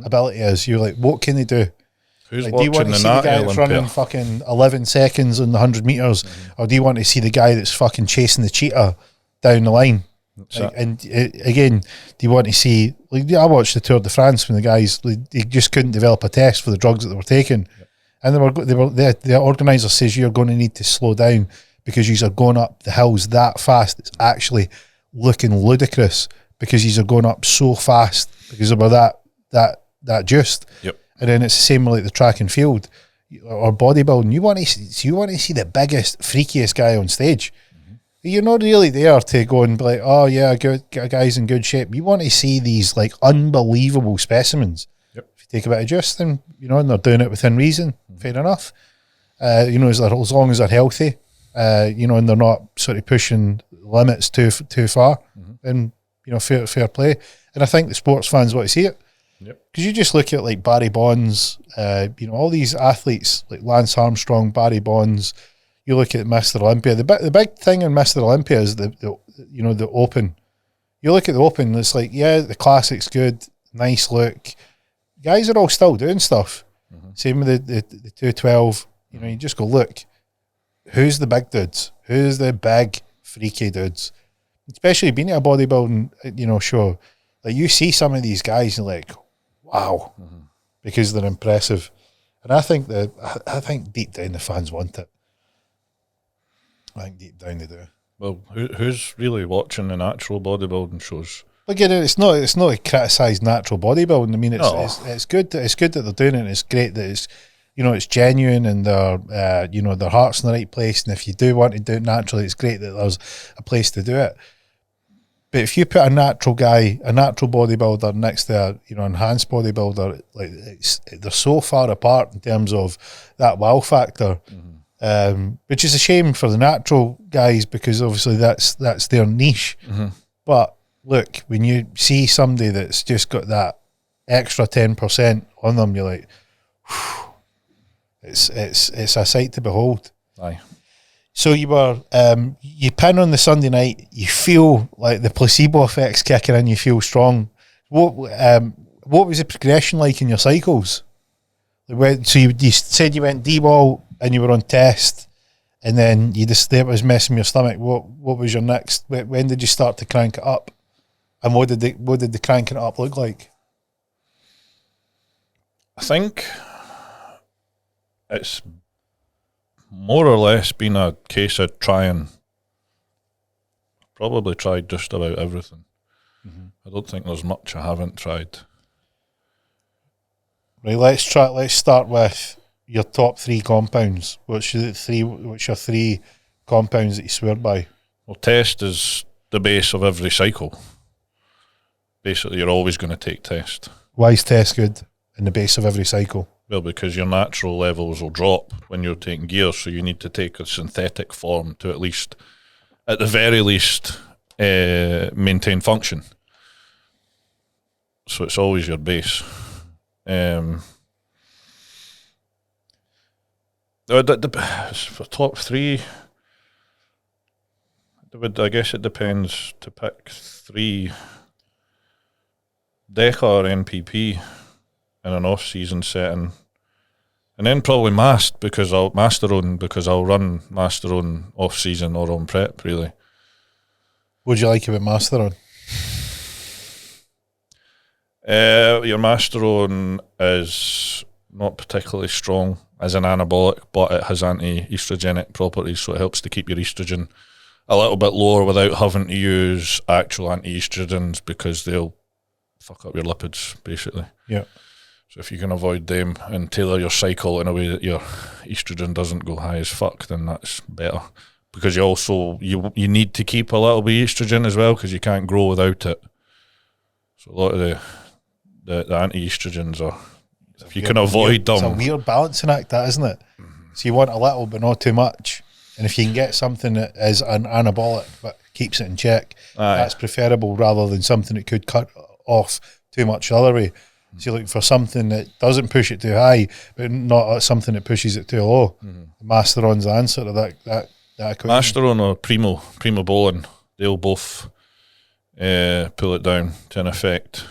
ability is. You're like, what can they do? Who's like, watching do you want to see the guy that's running fucking 11 seconds on the 100 metres, or do you want to see the guy that's fucking chasing the cheetah down the line? Like, and again, do you want to see? Like, I watched the Tour de France when the guys, like, they just couldn't develop a test for the drugs that they were taking, and the organizer says you're going to need to slow down because you are going up the hills that fast. It's actually looking ludicrous because you are going up so fast because of that juiced. Yep. And then it's the same with like the track and field or bodybuilding. You want to see the biggest, freakiest guy on stage. You're not really there to go and be like, oh yeah, guy's in good shape. You want to see these like unbelievable specimens. Yep. If you take a bit of just them, and they're doing it within reason, fair enough. As long as they're healthy, and they're not sort of pushing limits too far, then fair play. And I think the sports fans want to see it. Because you just look at like Barry Bonds, all these athletes like Lance Armstrong, Barry Bonds. You look at Mr. Olympia. The big thing in Mr. Olympia is the Open. You look at the Open, it's like, yeah, the classic's good, nice look. Guys are all still doing stuff. Same with the 212. You just go, look, who's the big dudes? Who's the big freaky dudes? Especially being at a bodybuilding, show. Like, you see some of these guys and like, wow, because they're impressive. And I think deep down the fans want it. I think deep down they do. Well, who's really watching the natural bodybuilding shows? Again, it's not to criticise natural bodybuilding. I mean, it's good that they're doing it. And it's great that it's genuine and their heart's in the right place. And if you do want to do it naturally, it's great that there's a place to do it. But if you put a natural guy, a natural bodybuilder next to a enhanced bodybuilder, like they're so far apart in terms of that wow factor. Which is a shame for the natural guys because obviously that's their niche. But look, when you see somebody that's just got that extra 10% on them, you're like, whew, it's a sight to behold. Aye. So you pin on the Sunday night, you feel like the placebo effect's kicking in, you feel strong. What was the progression like in your cycles? So you said you went D-ball and you were on test, and then it was messing your stomach. What was your next? When did you start to crank it up, and what did the cranking it up look like? I think it's more or less been a case of probably tried just about everything. I don't think there's much I haven't tried. Right, let's start with your top 3 compounds. What's your 3 compounds that you swear by? Well, test is the base of every cycle. Basically, you're always going to take test. Why is test good in the base of every cycle? Well, because your natural levels will drop when you're taking gear, so you need to take a synthetic form to at the very least, maintain function. so it's always your base. For top three, I guess it depends to pick three. Deca or NPP in an off-season setting, and then probably Masterone because I'll run Masterone off-season or on prep, really. What do you like about Masterone? Your Masterone is not particularly strong as an anabolic, but it has anti-estrogenic properties, so it helps to keep your estrogen a little bit lower without having to use actual anti-estrogens because they'll fuck up your lipids, basically. Yeah. So if you can avoid them and tailor your cycle in a way that your estrogen doesn't go high as fuck, then that's better. Because you also you need to keep a little bit of estrogen as well because you can't grow without it. So a lot of the anti-estrogens are, if you can avoid them. It's a weird balancing act, that, isn't it? Mm-hmm. So you want a little but not too much. And if you can get something that is an anabolic but keeps it in check, that's preferable rather than something that could cut off too much the other way. So you're looking for something that doesn't push it too high, but not something that pushes it too low. Mm-hmm. Masterone's the answer to that equation. Masterone or Primo Bowling, they'll both pull it down to an effect.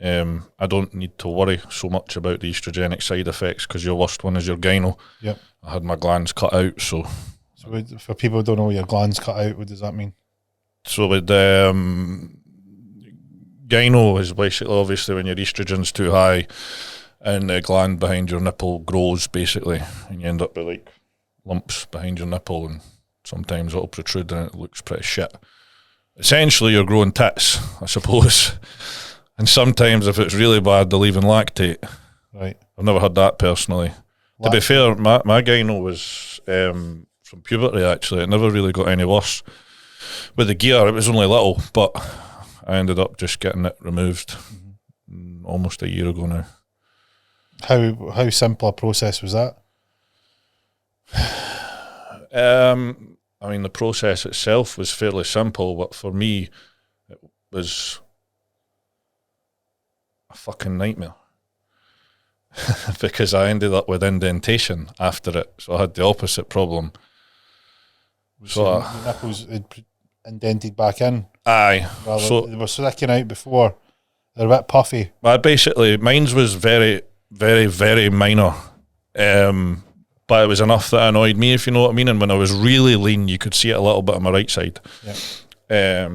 I don't need to worry so much about the estrogenic side effects because your worst one is your gyno. Yep. I had my glands cut out, so for people who don't know, your glands cut out, what does that mean? So with gyno is basically obviously when your estrogen's too high and the gland behind your nipple grows, basically, and you end up with like lumps behind your nipple, and sometimes it'll protrude and it looks pretty shit. Essentially, you're growing tits, I suppose. And sometimes, if it's really bad, they'll even lactate. Right. I've never had that personally. To be fair, my gyno was from puberty, actually. It never really got any worse. With the gear, it was only little, but I ended up just getting it removed almost a year ago now. How simple a process was that? I mean, the process itself was fairly simple, but for me, it was a fucking nightmare. Because I ended up with indentation after it, so I had the opposite problem. So the nipples indented back in? Aye. So they were sticking out before. They're a bit puffy. Basically, mine was very, very, very minor. But it was enough that annoyed me, if you know what I mean. And when I was really lean, you could see it a little bit on my right side. Yeah.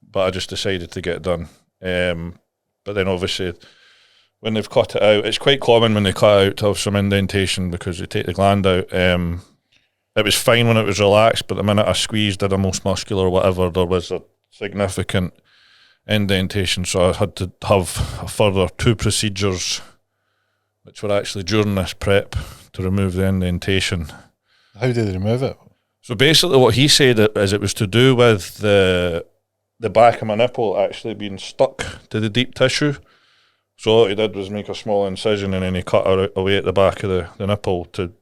But I just decided to get it done. But then obviously, when they've cut it out, it's quite common when they cut it out to have some indentation because they take the gland out. It was fine when it was relaxed, but the minute I squeezed, did a most muscular or whatever, there was a significant indentation. So I had to have a further 2 procedures, which were actually during this prep, to remove the indentation. How did they remove it? So basically what he said is it was to do with the back of my nipple actually being stuck to the deep tissue. So what he did was make a small incision and then he cut away at the back of the nipple to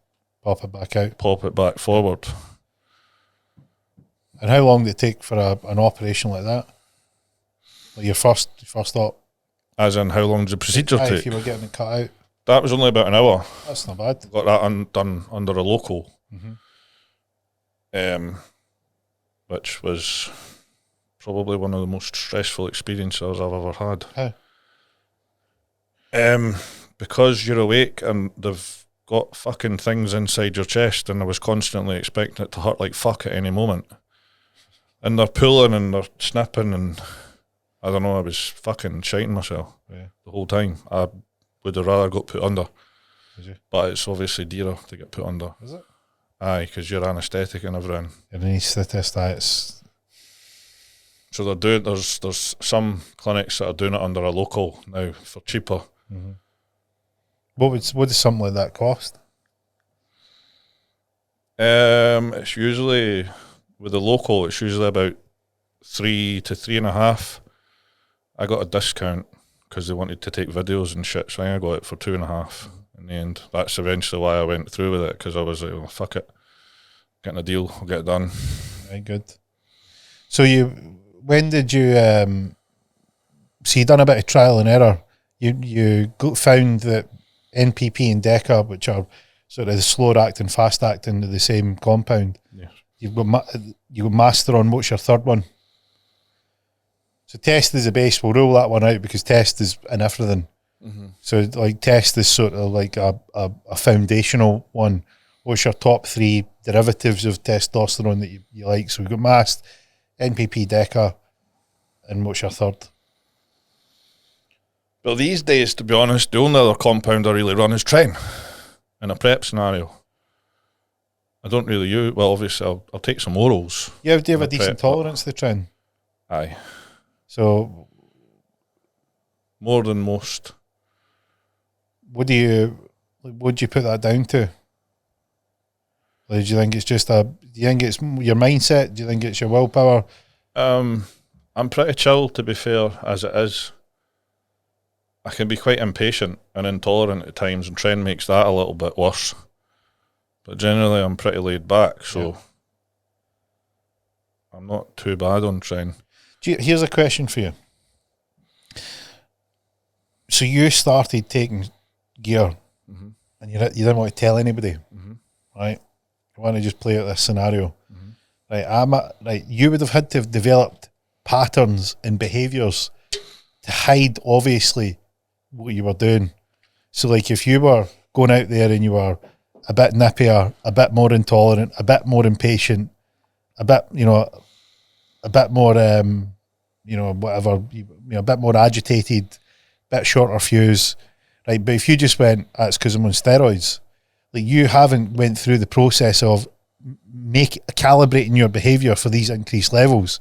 pop it back out. Pop it back forward. And how long did it take for an operation like that? Like your first op? As in how long did the procedure take? If you were getting it cut out. That was only about an hour. That's not bad. Got that done under a local. Which was probably one of the most stressful experiences I've ever had. How? Because you're awake and they've got fucking things inside your chest and I was constantly expecting it to hurt like fuck at any moment. And they're pulling and they're snipping and I don't know, I was fucking shiting myself the whole time. I would have rather got put under. But it's obviously dearer to get put under. Is it? Aye, because you're anaesthetic and everything. You're an anaesthetist. So they're doing. There's some clinics that are doing it under a local now for cheaper. What does something like that cost? It's usually with the local. It's usually about 3 to 3.5. I got a discount because they wanted to take videos and shit, so I got it for 2.5 in the end. That's eventually why I went through with it, because I was like, well, fuck it, getting a deal, I'll get it done. Very good. So when did you so you done a bit of trial and error. You found that NPP and DECA, which are sort of the slower acting, fast acting, the same compound. Yes. You've got master on. What's your third one? So test is the base. We'll rule that one out because test is in everything. Mm-hmm. So like test is sort of like a foundational one. What's your top 3 derivatives of testosterone that you like? So we've got mast, NPP, DECA, and what's your third? Well, these days, to be honest, the only other compound I really run is tren in a prep scenario. I don't really use. Well, obviously, I'll take some orals. Yeah, do you have a decent tolerance to the tren? Aye. So more than most. What do you put that down to? Like, do you think it's just do you think it's your mindset? Do you think it's your willpower? I'm pretty chill, to be fair, as it is. I can be quite impatient and intolerant at times, and tren makes that a little bit worse. But generally, I'm pretty laid back, so I'm not too bad on tren. Here's a question for you. So you started taking gear, mm-hmm. and you didn't want to tell anybody, mm-hmm. right? I want to just play out this scenario, mm-hmm. Right? You would have had to have developed patterns and behaviours to hide, obviously, what you were doing. So, like, if you were going out there and you were a bit nippier, a bit more intolerant, a bit more impatient, a bit more, whatever, a bit more agitated, a bit shorter fuse, right? But if you just went, that's because I'm on steroids, like, you haven't went through the process of calibrating your behaviour for these increased levels.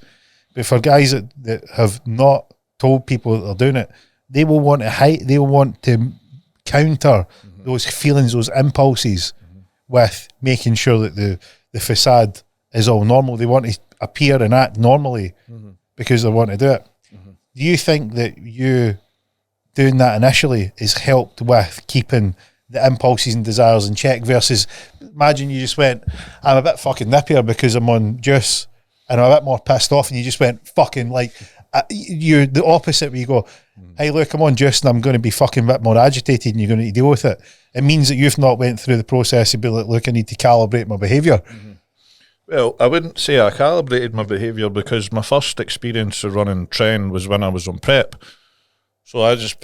But for guys that have not told people that they're doing it, they will want to hide, they will want to counter mm-hmm. those feelings, those impulses mm-hmm. with making sure that the facade is all normal. They want to appear and act normally mm-hmm. because they want to do it. Mm-hmm. Do you think that you doing that initially is helped with keeping the impulses and desires in check versus, imagine you just went, I'm a bit fucking nippier because I'm on juice and I'm a bit more pissed off, and you just went fucking like, you're the opposite where you go, hey, look, I'm on juice and I'm going to be fucking a bit more agitated and you're going to deal with it. It means that you've not went through the process to be like, look, I need to calibrate my behaviour. Mm-hmm. Well, I wouldn't say I calibrated my behaviour because my first experience of running tren was when I was on prep. So I just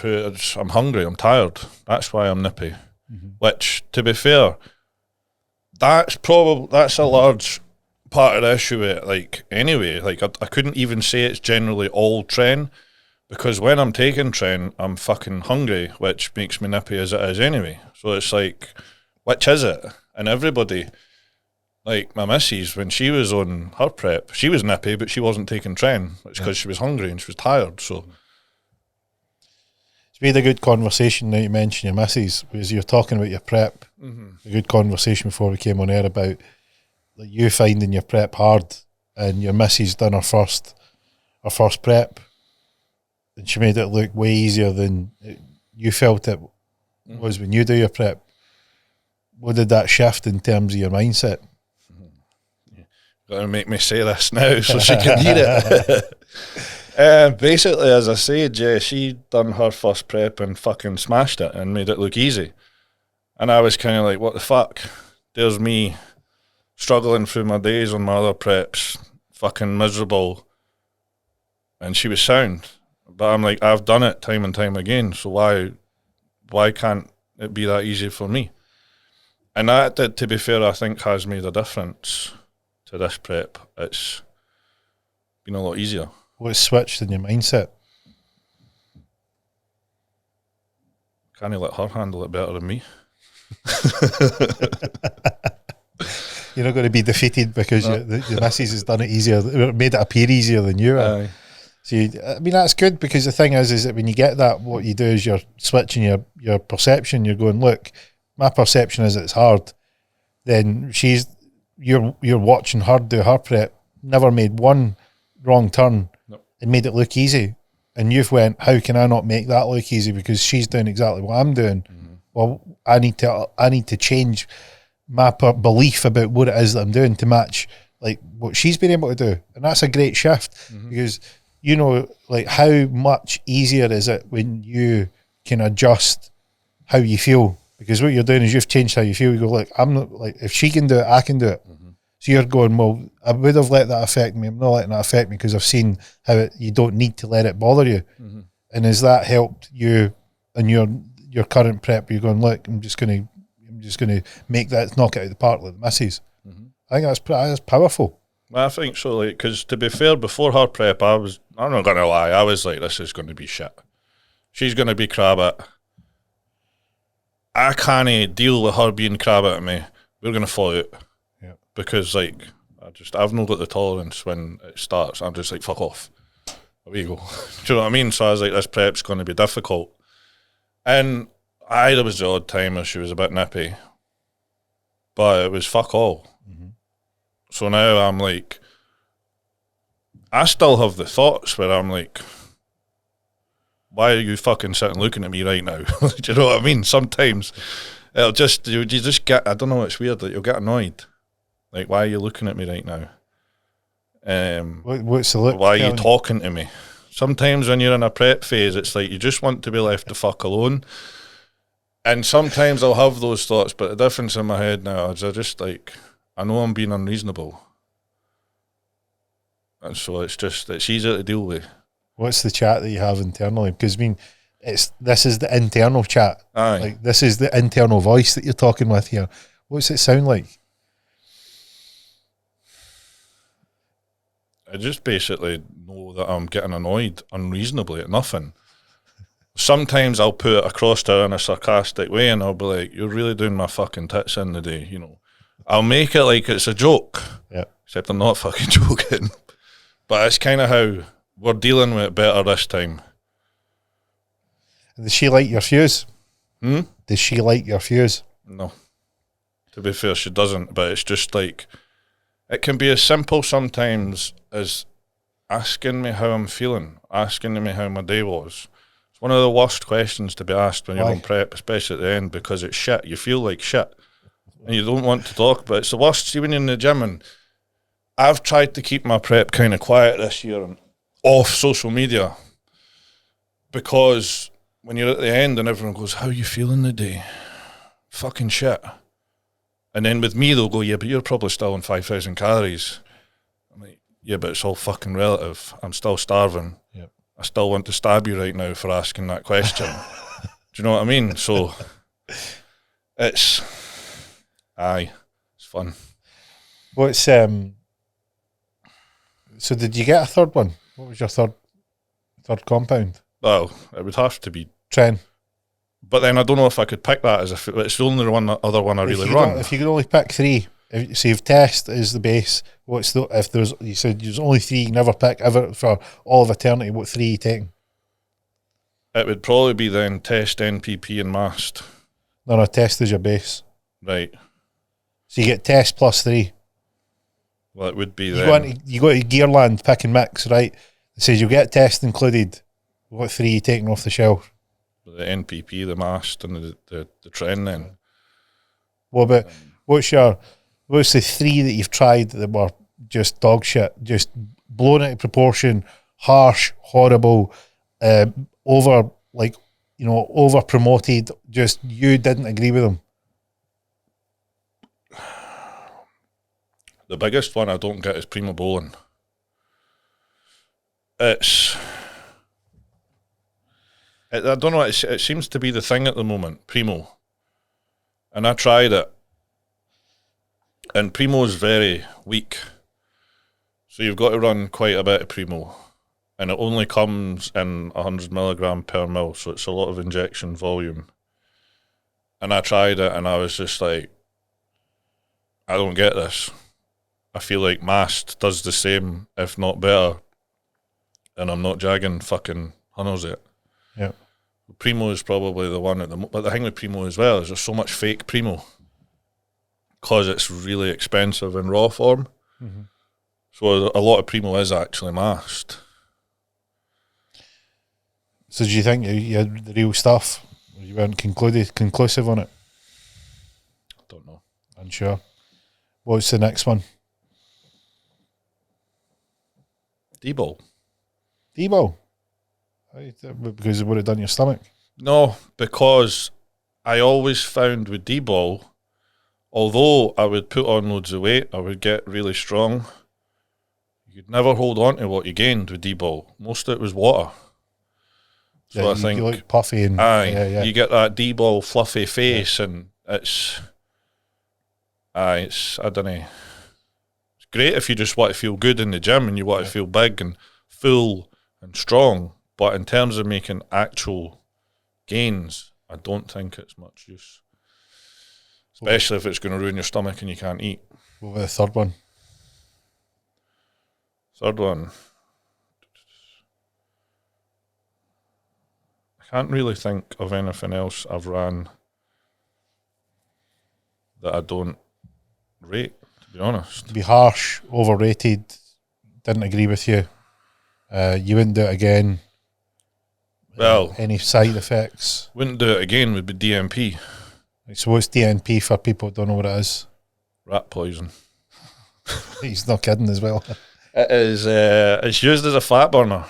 I'm hungry, I'm tired. That's why I'm nippy. Mm-hmm. Which, to be fair, that's a large part of the issue with it, like, anyway. Like, I couldn't even say it's generally all tren, because when I'm taking tren, I'm fucking hungry, which makes me nippy as it is anyway. So it's like, which is it? And everybody, like my missus, when she was on her prep, she was nippy, but she wasn't taking tren. It's because she was hungry and she was tired. So we had a good conversation. Now you mention your missus, was you're talking about your prep. Mm-hmm. A good conversation before we came on air about like you finding your prep hard, and your missus done her first prep, and she made it look way easier than you felt it was when you do your prep. What did that shift in terms of your mindset? Going to make me say this now so she can hear it. Basically, as I said, yeah, she done her first prep and fucking smashed it and made it look easy. And I was kind of like, what the fuck? There's me struggling through my days on my other preps, fucking miserable. And she was sound. But I'm like, I've done it time and time again, so why can't it be that easy for me? And that, to be fair, I think has made a difference to this prep. It's been a lot easier. What's switched in your mindset? Can't let her handle it better than me. You're not going to be defeated because the missus has done it easier, made it appear easier than you are. So I mean, that's good, because the thing is that when you get that, what you do is you're switching your perception. You're going, look, my perception is it's hard. Then you're watching her do her prep, never made one wrong turn, and made it look easy. And you've went, how can I not make that look easy because she's doing exactly what I'm doing? Mm-hmm. Well, I need to change my belief about what it is that I'm doing to match like what she's been able to do. And that's a great shift, because you know, like how much easier is it when you can adjust how you feel? Because what you're doing is you've changed how you feel. You go, like, I'm not, like, if she can do it, I can do it. So you're going, well, I would have let that affect me. I'm not letting that affect me because I've seen how you don't need to let it bother you. And has that helped you in your current prep? You're going, look, I'm just gonna make that, knock it out of the park like the missus. I think that's powerful. I think so, like, because to be fair, before her prep, I'm not going to lie, I was like, this is going to be shit. She's going to be crab at. I can't deal with her being crab at me. We're going to fall out. Yeah. Because, like, I've not got the tolerance when it starts. I'm just like, fuck off. Away you go. Do you know what I mean? So I was like, this prep's going to be difficult. And there was the odd time where she was a bit nippy. But it was fuck all. So now I'm like, I still have the thoughts where I'm like, why are you fucking sitting looking at me right now? Do you know what I mean? Sometimes you just get, I don't know, it's weird, that you'll get annoyed. Like, why are you looking at me right now? What's the look? Why are you talking to me? Sometimes when you're in a prep phase, it's like you just want to be left the fuck alone. And sometimes I'll have those thoughts, but the difference in my head now is I just like, I know I'm being unreasonable. And so it's easier to deal with. What's the chat that you have internally? Because, I mean, this is the internal chat. Aye. Like, this is the internal voice that you're talking with here. What's it sound like? I just basically know that I'm getting annoyed unreasonably at nothing. Sometimes I'll put it across to her in a sarcastic way and I'll be like, you're really doing my fucking tits in today, you know. I'll make it like it's a joke. Yeah. Except I'm not fucking joking. But it's kind of how we're dealing with it better this time. Does she like your fuse? Does she like your fuse? No. To be fair, she doesn't. But it's just like, it can be as simple sometimes as asking me how I'm feeling, asking me how my day was. It's one of the worst questions to be asked when you're on prep, especially at the end, because it's shit. You feel like shit. And you don't want to talk, but it's the worst. See, when you're in the gym, and I've tried to keep my prep kind of quiet this year and off social media, because when you're at the end and everyone goes, how are you feeling today? Fucking shit. And then with me, they'll go, yeah, but you're probably still on 5,000 calories. I'm like, yeah, but it's all fucking relative. I'm still starving. Yep. I still want to stab you right now for asking that question. Do you know what I mean? So it's fun. What's so did you get a third one? What was your third compound? Well, it would have to be Tren. But then I don't know if I could pick that as it's the only other one I really run. If you could only pick three, if test is the base, you said there's only three you can never pick ever for all of eternity, what three are you taking? It would probably be then test, NPP and mast. No, test is your base. Right. So you get test plus three. Well, it would be you go to Gearland, pick and mix, right? It says you'll get test included. What three are you taking off the shelf? The NPP, the mast, and the trend then. What about, what's the three that you've tried that were just dog shit, just blown out of proportion, harsh, horrible, over promoted, just you didn't agree with them? The biggest one I don't get is primo bowling. I don't know, it seems to be the thing at the moment, primo. And I tried it. And primo is very weak. So you've got to run quite a bit of primo. And it only comes in 100 milligram per mil, so it's a lot of injection volume. And I tried it and I was just like, I don't get this. I feel like mast does the same, if not better. And I'm not jagging fucking hunters it. Yeah. Primo is probably the one but the thing with primo as well is there's so much fake primo because it's really expensive in raw form. Mm-hmm. So a lot of primo is actually masked. So do you think you had the real stuff? You weren't conclusive on it? I don't know. Unsure. What's the next one? D-ball. D-ball? Because of what it done to your stomach? No, because I always found with D-ball, although I would put on loads of weight, I would get really strong, you'd never hold on to what you gained with D-ball. Most of it was water. So Yeah, I think you look puffy and you get that D-ball fluffy face, and it's I don't know. It's great if you just want to feel good in the gym and you want to feel big and full and strong. But in terms of making actual gains, I don't think it's much use. Especially if it's going to ruin your stomach and you can't eat. What about the third one? Third one. I can't really think of anything else I've ran that I don't rate, to be honest. To be harsh, overrated, didn't agree with you. You wouldn't do it again. Well, any side effects? Wouldn't do it again would be DMP. So what's DNP for people who don't know what it is? Rat poison. He's not kidding as well. It is. It's used as a fat burner,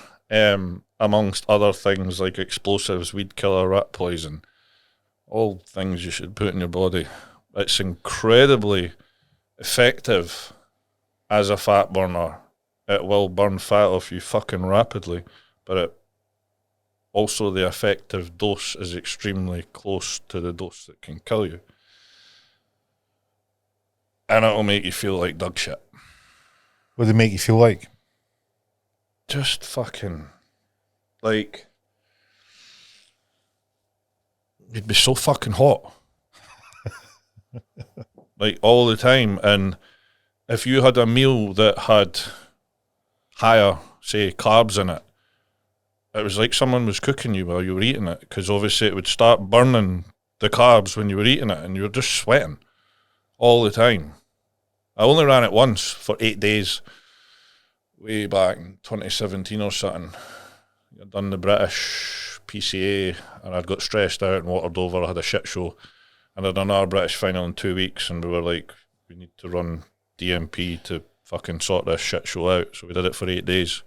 amongst other things like explosives, weed killer, rat poison. All things you should put in your body. It's incredibly effective as a fat burner. It will burn fat off you fucking rapidly, but it also the effective dose is extremely close to the dose that can kill you. And it'll make you feel like dog shit. What does it make you feel like? Just fucking, like, you'd be so fucking hot. Like, all the time. And if you had a meal that had higher, say, carbs in it, it was like someone was cooking you while you were eating it, because obviously it would start burning the carbs when you were eating it, and you were just sweating all the time. I only ran it once for 8 days, way back in 2017 or something. I'd done the British PCA, and I'd got stressed out and watered over. I had a shit show, and I'd done our British final in 2 weeks, and we were like, we need to run DMP to fucking sort this shit show out. So we did it for 8 days.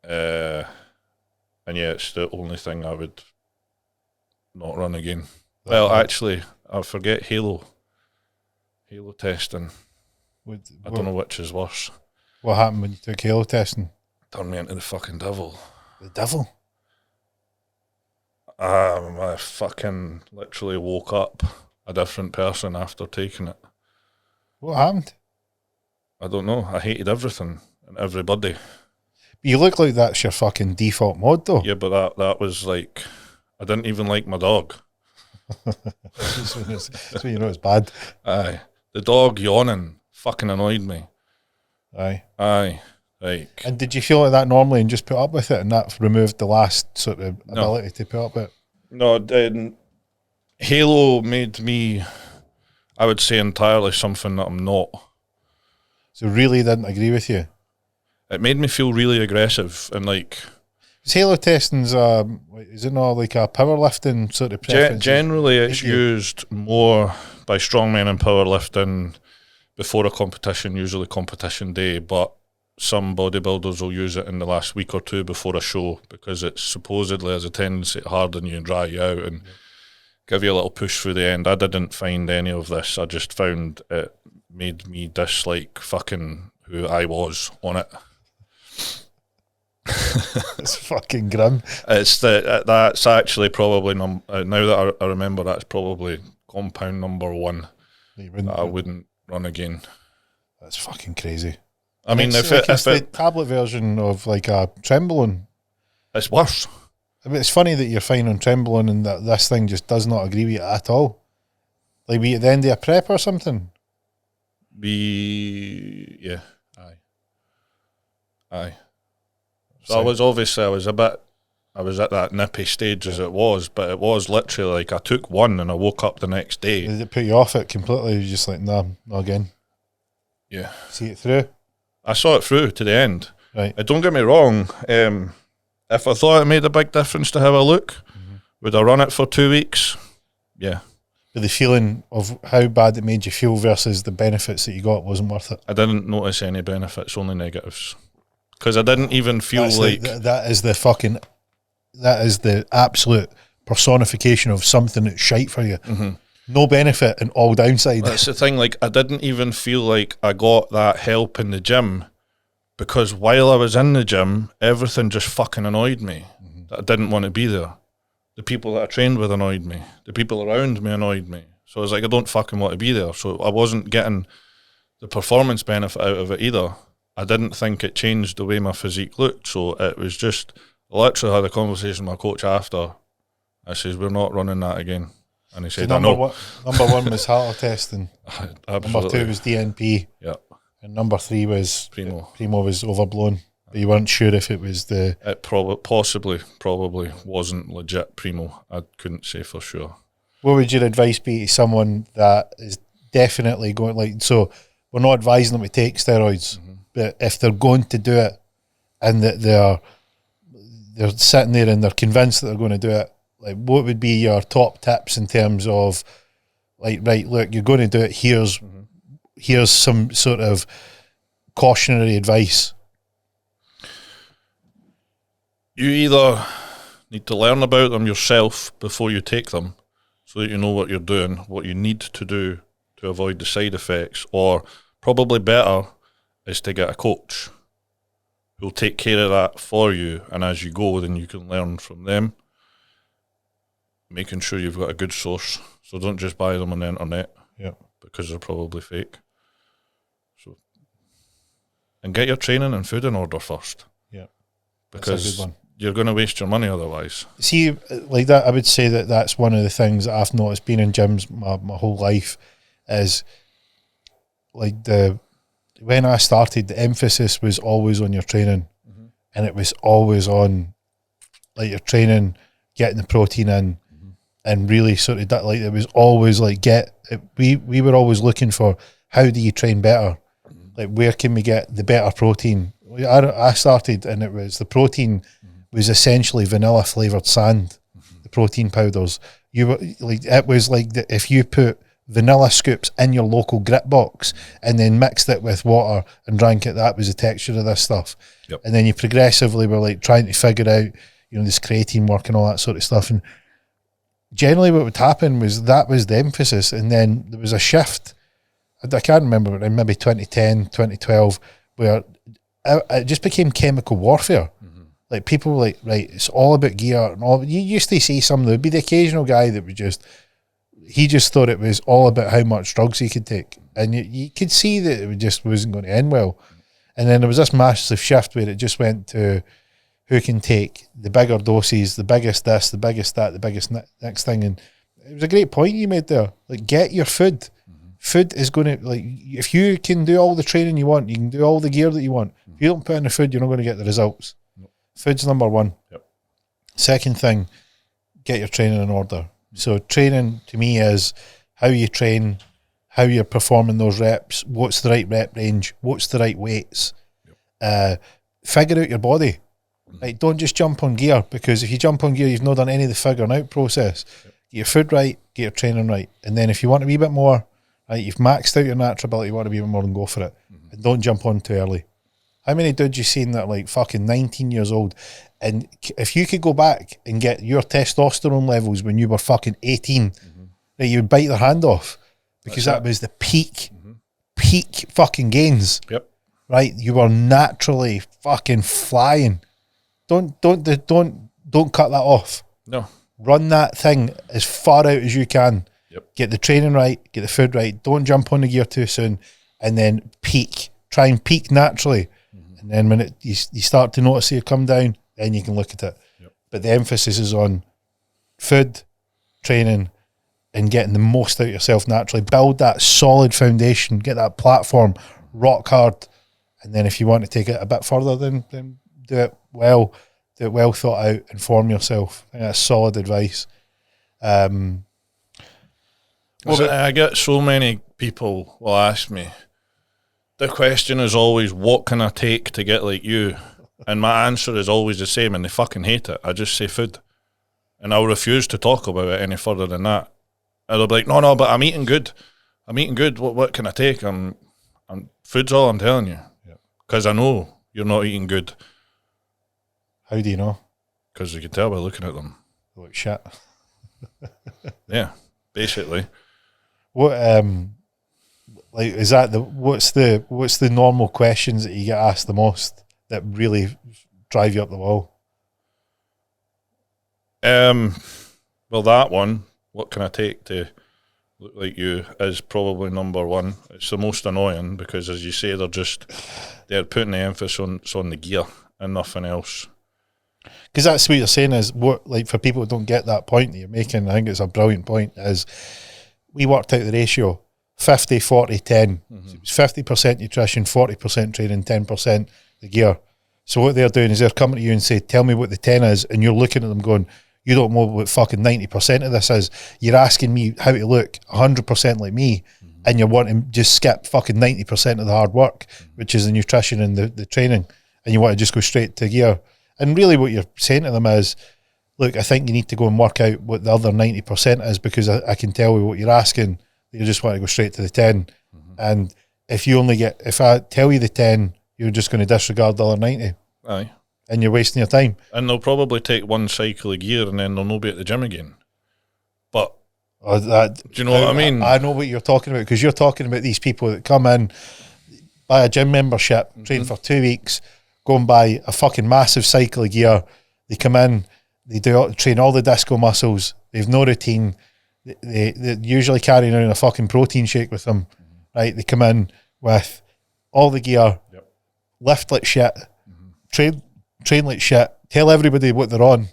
And yeah, it's the only thing I would not run again. Well, actually, I forget Halo testing. I don't know which is worse. What happened when you took Halo testing? Turned me into the fucking devil. The devil? I fucking literally woke up a different person after taking it. What happened? I don't know. I hated everything and everybody. You look like that's your fucking default mode, though. Yeah, but that was like, I didn't even like my dog. That's when you know it's bad. Aye. The dog yawning fucking annoyed me. Aye. Like. And did you feel like that normally and just put up with it, and that removed the last sort of ability to put up with it? No, Halo made me, I would say, entirely something that I'm not. So really didn't agree with you? It made me feel really aggressive and like... Halo testing's, is it not like a powerlifting sort of preference? Generally, it's used more by strongmen in powerlifting before a competition, usually competition day, but some bodybuilders will use it in the last week or two before a show, because it supposedly has a tendency to harden you and dry you out and give you a little push through the end. I didn't find any of this. I just found it made me dislike fucking who I was on it. It's fucking grim. That's actually probably now that I remember, that's probably compound number one that I wouldn't run again. That's fucking crazy. I mean, it's the tablet version of like a Trembling. It's worse. I mean, it's funny that you're fine on Trembling and that this thing just does not agree with you at all. Like, we at the end of a prep or something. Yeah, aye. So I was at that nippy stage as it was, but it was literally like I took one and I woke up the next day. Did it put you off it completely? You're just like, nah, not again. Yeah. See it through? I saw it through to the end. Right. Don't get me wrong. If I thought it made a big difference to how I look, would I run it for 2 weeks? Yeah. But the feeling of how bad it made you feel versus the benefits that you got wasn't worth it. I didn't notice any benefits, only negatives. because I didn't even feel that is the absolute personification of something that's shite for you. No benefit and all downside. That's the thing, like I didn't even feel like I got that help in the gym, because while I was in the gym, everything just fucking annoyed me. That I didn't want to be there. The people that I trained with annoyed me. The people around me annoyed me. So I was like, I don't fucking want to be there. So I wasn't getting the performance benefit out of it either. I didn't think it changed the way my physique looked. So it was just, I literally had a conversation with my coach after. I says, we're not running that again. And he said, so number one was Halter testing. Absolutely. Number 2 was DNP. Yeah. And number 3 was Primo. Primo was overblown. But you weren't sure if it was the... It probably wasn't legit Primo. I couldn't say for sure. What would your advice be to someone that is definitely going, like, so we're not advising them to take steroids, but if they're going to do it and that they're sitting there and they're convinced that they're going to do it, like, what would be your top tips in terms of, like, right, look, you're going to do it, here's some sort of cautionary advice? You either need to learn about them yourself before you take them, so that you know what you're doing, what you need to do to avoid the side effects, or probably better is to get a coach who'll take care of that for you, and as you go, then you can learn from them, making sure you've got a good source. So don't just buy them on the internet, because they're probably fake. So, and get your training and food in order first, because that's a good one. You're going to waste your money otherwise. See, like that, I would say that that's one of the things that I've noticed being in gyms my whole life is, like, when I started, the emphasis was always on your training, and it was always on, like, your training, getting the protein in, and really sort of that, like, it was always like we were always looking for, how do you train better? Like, where can we get the better protein? I started, and it was the protein was essentially vanilla flavored sand. The protein powders, you were like, it was like if you put vanilla scoops in your local grit box and then mixed it with water and drank it, that was the texture of this stuff. And then you progressively were like trying to figure out, this creatine work and all that sort of stuff. And generally what would happen was that was the emphasis, and then there was a shift. I can't remember, but in maybe 2010, 2012, where it just became chemical warfare. Like, people were like, right, it's all about gear and all. You used to see there'd be the occasional guy that would he just thought it was all about how much drugs he could take, and you could see that it just wasn't going to end well. And then there was this massive shift where it just went to who can take the bigger doses, the biggest this, the biggest that, the biggest next thing. And it was a great point you made there. Like, get your food. Food is going to, like, if you can do all the training you want, you can do all the gear that you want. If you don't put in the food, you're not going to get the results. Food's number one. Second thing, get your training in order. So training to me is how you train, how you're performing those reps, what's the right rep range, what's the right weights. Figure out your body. Like, don't just jump on gear, because if you jump on gear, you've not done any of the figuring out process. Get your food right, get your training right. And then if you want to be a bit more, right, you've maxed out your natural ability, you want to be a bit more, and go for it. And don't jump on too early. How many dudes you seen that are like fucking 19 years old, and if you could go back and get your testosterone levels when you were fucking 18, right, you'd bite their hand off, because that was the peak fucking gains. Right, you were naturally fucking flying. Don't cut that off. No, run that thing as far out as you can. Get the training right, get the food right. Don't jump on the gear too soon, and then peak. Try and peak naturally. And then when you start to notice it come down, then you can look at it. But the emphasis is on food, training, and getting the most out of yourself naturally. Build that solid foundation, get that platform rock hard, and then if you want to take it a bit further, then do it well thought out, and form yourself. I think that's solid advice. I get so many people will ask me, the question is always, what can I take to get like you? And my answer is always the same, and they fucking hate it. I just say food. And I'll refuse to talk about it any further than that. And they'll be like, no, but I'm eating good. What can I take? Food's all I'm telling you. Because I know you're not eating good. How do you know? Because you can tell by looking at them. They look shit. Yeah, basically. What like is that what's the normal questions that you get asked the most that really drive you up the wall? Well, that one, what can I take to look like you, is probably number one. It's the most annoying because, as you say, they're putting the emphasis on the gear and nothing else. Because that's what you're saying is what, like, for people who don't get that point that you're making, I think it's a brilliant point, is we worked out the ratio 50, 40, 10. So it was 50% nutrition, 40% training, 10% the gear. So what they're doing is they're coming to you and say, tell me what the 10 is, and you're looking at them going, you don't know what fucking 90% of this is. You're asking me how to look 100% like me, and you're wanting to just skip fucking 90% of the hard work, which is the nutrition and the training, and you want to just go straight to gear. And really what you're saying to them is, look, I think you need to go and work out what the other 90% is, because I can tell you what you're asking. You just want to go straight to the 10. And if I tell you the 10, you're just going to disregard the other 90. Aye. And you're wasting your time. And they'll probably take one cycle of gear and then they'll not be at the gym again. But do you know what I mean? I know what you're talking about, because you're talking about these people that come in, buy a gym membership, train for 2 weeks, go and buy a fucking massive cycle of gear. They come in, they train all the disco muscles, they've no routine, they're usually carrying around a fucking protein shake with them, right? They come in with all the gear, lift like shit, train like shit, tell everybody what they're on,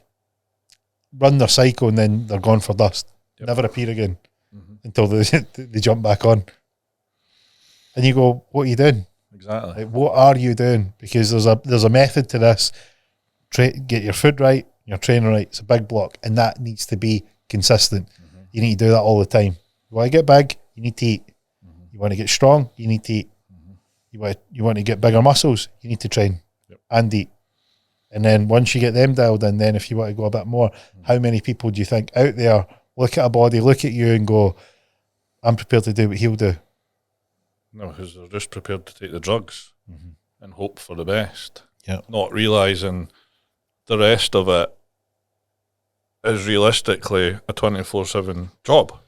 run their cycle, and then they're gone for dust. Never appear again until they jump back on. And you go, what are you doing? Exactly. Like, what are you doing? Because there's a method to this. Get your food right, your training right. It's a big block, and that needs to be consistent. You need to do that all the time. You want to get big, you need to eat. You want to get strong, you need to eat. You want to get bigger muscles, you need to train and eat. And then once you get them dialed in, then if you want to go a bit more, how many people do you think out there look at a body, look at you and go, I'm prepared to do what he'll do? No, because they're just prepared to take the drugs and hope for the best. Yeah. Not realising the rest of it is realistically a 24/7 job.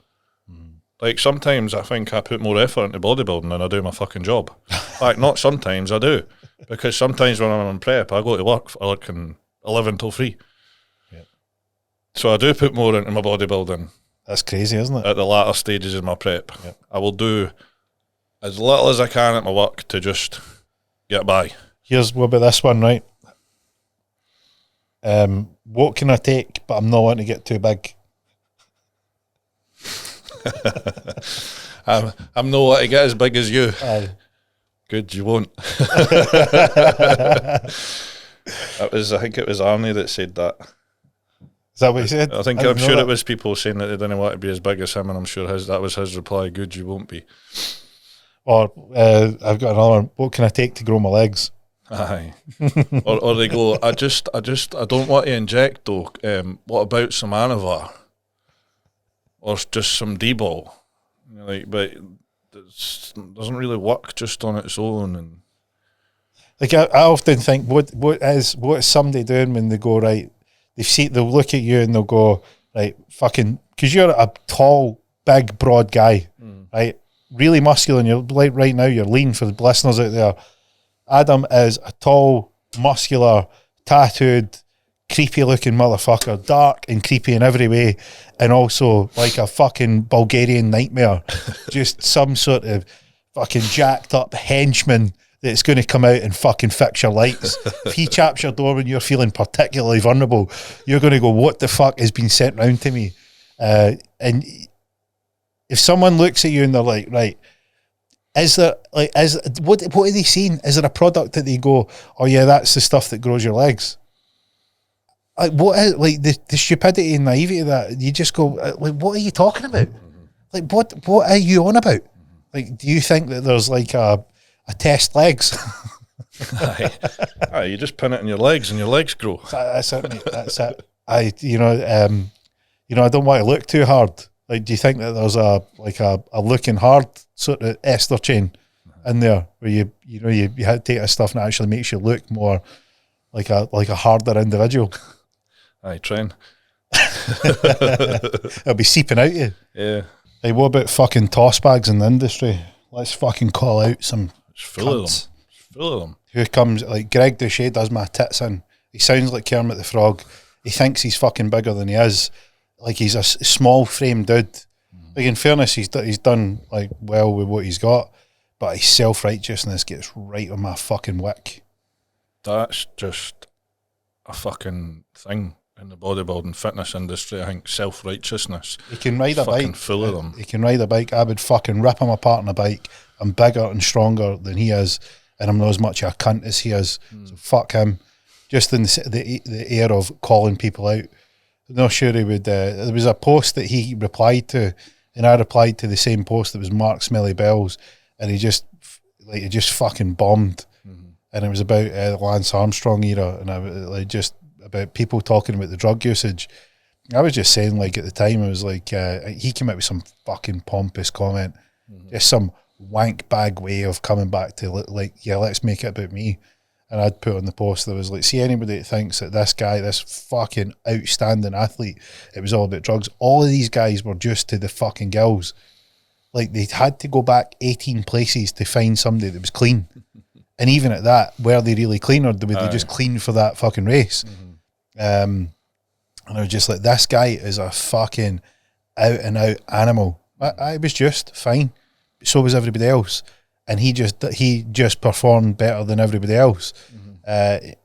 Like, sometimes I think I put more effort into bodybuilding than I do my fucking job. Like, not sometimes, I do. Because sometimes when I'm in prep, I go to work for like 11 till 3. Yeah. So I do put more into my bodybuilding. That's crazy, isn't it? At the latter stages of my prep. Yeah. I will do as little as I can at my work to just get by. What about this one, right? What can I take, but I'm not wanting to get too big? I'm not wanting to get as big as you. Aye. Good, you won't. I think it was Arnie that said that. Is that what he said? I'm sure it was people saying that they didn't want to be as big as him, and I'm sure that was his reply. Good, you won't be. Or I've got another one. What can I take to grow my legs? Aye. or they go, I don't want to inject though. What about some Anavar? Or just some D-ball? Like, but it doesn't really work just on its own. And like, I often think, what is somebody doing when they go, right? They'll look at you and they'll go, right, fucking, because you're a tall, big, broad guy, right? Really muscular, and you're like right now, you're lean for the listeners out there. Adam is a tall, muscular, tattooed, creepy looking motherfucker, dark and creepy in every way, and also like a fucking Bulgarian nightmare. Just some sort of fucking jacked up henchman that's going to come out and fucking fix your lights. If he chaps your door when you're feeling particularly vulnerable, you're going to go, what the fuck has been sent round to me? And if someone looks at you and they're like, right, what are they seeing? Is there a product that they go, oh yeah, that's the stuff that grows your legs? Like, what is, like, the stupidity and naivety of that? You just go, like, what are you talking about? Like, what are you on about? Like, do you think that there's like a test legs? Aye, you just pin it in your legs and your legs grow. That's it, mate. That's it. I don't want to look too hard. Like, do you think that there's a looking hard sort of ester chain? in there where you had to take this stuff and it actually makes you look more like a harder individual. Aye, train. It'll be seeping out you. Yeah. Hey, what about fucking toss bags in the industry? Let's fucking call out some It's full of them. It's full of them. Who comes, like Greg Duché does my tits in. He sounds like Kermit the Frog. He thinks he's fucking bigger than he is. Like he's a small frame dude. Like in fairness, he's done like well with what he's got, but his self-righteousness gets right on my fucking wick. That's just a fucking thing in the bodybuilding fitness industry. I think self-righteousness. He can ride a fucking bike. Full of them. He can ride a bike. I would fucking rip him apart on a bike. I'm bigger and stronger than he is, and I'm not as much a cunt as he is. So fuck him. Just in the air of calling people out. I'm not sure he would. There was a post that he replied to, and I replied to the same post that was Mark Smelly Bells, and he just fucking bombed. And it was about the Lance Armstrong era, and I like just about people talking about the drug usage. I was just saying, like at the time, I was like, he came out with some fucking pompous comment, just some wank bag way of coming back to like, yeah, let's make it about me. And I'd put on the post that was like, see anybody that thinks that this guy, this fucking outstanding athlete, it was all about drugs. All of these guys were just to the fucking gills. Like they had to go back 18 places to find somebody that was clean. And even at that, were they really clean, or were they just clean for that fucking race? And I was just like, this guy is a fucking out and out animal. I was just fine. So was everybody else. And he just performed better than everybody else.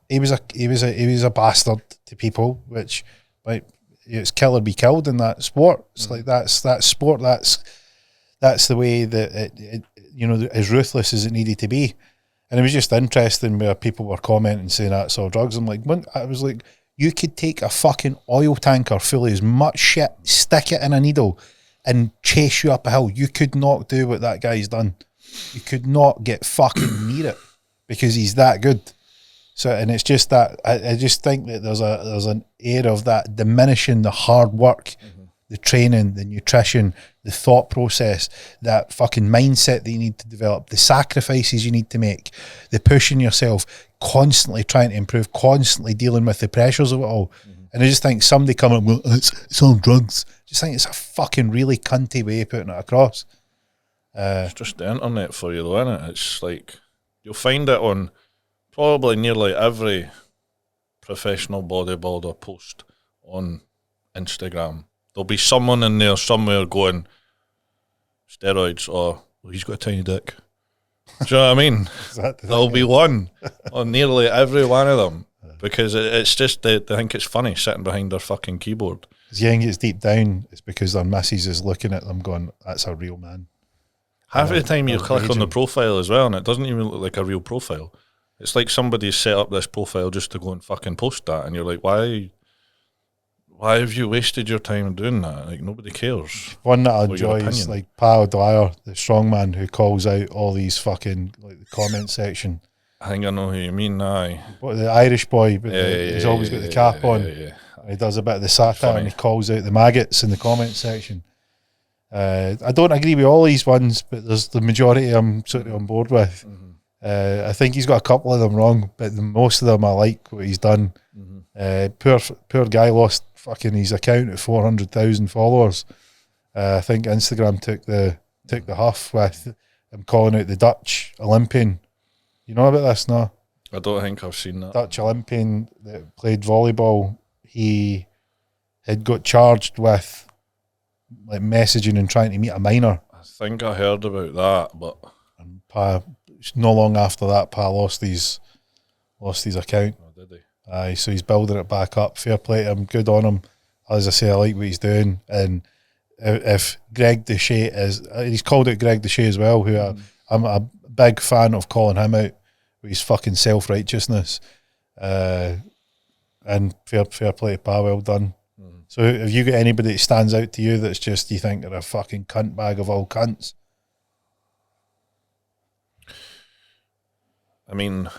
He was a bastard to people, which like it's kill or be killed in that sport. It's like that's sport. That's the way that it as ruthless as it needed to be. And it was just interesting where people were commenting saying that's all drugs. I'm like, I was like, you could take a fucking oil tanker full of as much shit, stick it in a needle, and chase you up a hill. You could not do what that guy's done. You could not get fucking near it because he's that good. So, and it's just that I just think that there's an air of that diminishing the hard work, the training, the nutrition, the thought process, that fucking mindset that you need to develop, the sacrifices you need to make, the pushing yourself, constantly trying to improve, constantly dealing with the pressures of it all. And I just think somebody coming up, well, it's all drugs. Just think it's a fucking really cunty way of putting it across. It's just the internet for you though, isn't it? It's like, you'll find it on probably nearly every professional bodybuilder post on Instagram. There'll be someone in there somewhere going, steroids, or well, he's got a tiny dick. Do you know what I mean? There'll be one on nearly every one of them because it's just they think it's funny sitting behind their fucking keyboard. As you think it's deep down, it's because their missus is looking at them going, that's a real man. Half of the time you click on the profile as well and it doesn't even look like a real profile. It's like somebody's set up this profile just to go and fucking post that, and you're like, why have you wasted your time doing that? Like, nobody cares. One that I enjoy is like Pal Dwyer, the strongman who calls out all these fucking like the comment section. I think I know who you mean. Aye, but the Irish boy, but he's always got the cap on. And he does a bit of the satire and he calls out the maggots in the comment section. I don't agree with all these ones, but there's the majority I'm sort of on board with. I think he's got a couple of them wrong, but most of them I like what he's done. Poor guy lost fucking his account at 400,000 followers. I think Instagram took the huff with him calling out the Dutch Olympian. You know about this, no? I don't think I've seen that. Dutch Olympian that played volleyball. He had got charged with like messaging and trying to meet a minor. I think I heard about that, but and no long after that, Pa lost his account. Oh, did he? Aye, so he's building it back up. Fair play to him. Good on him. As I say, I like what he's doing. And if Greg Duché he's called out Greg Duché as well, who I'm a big fan of calling him out with his fucking self-righteousness. And fair play to Pa, well done. So have you got anybody that stands out to you that's just, you think they're a fucking cunt bag of all cunts? I mean,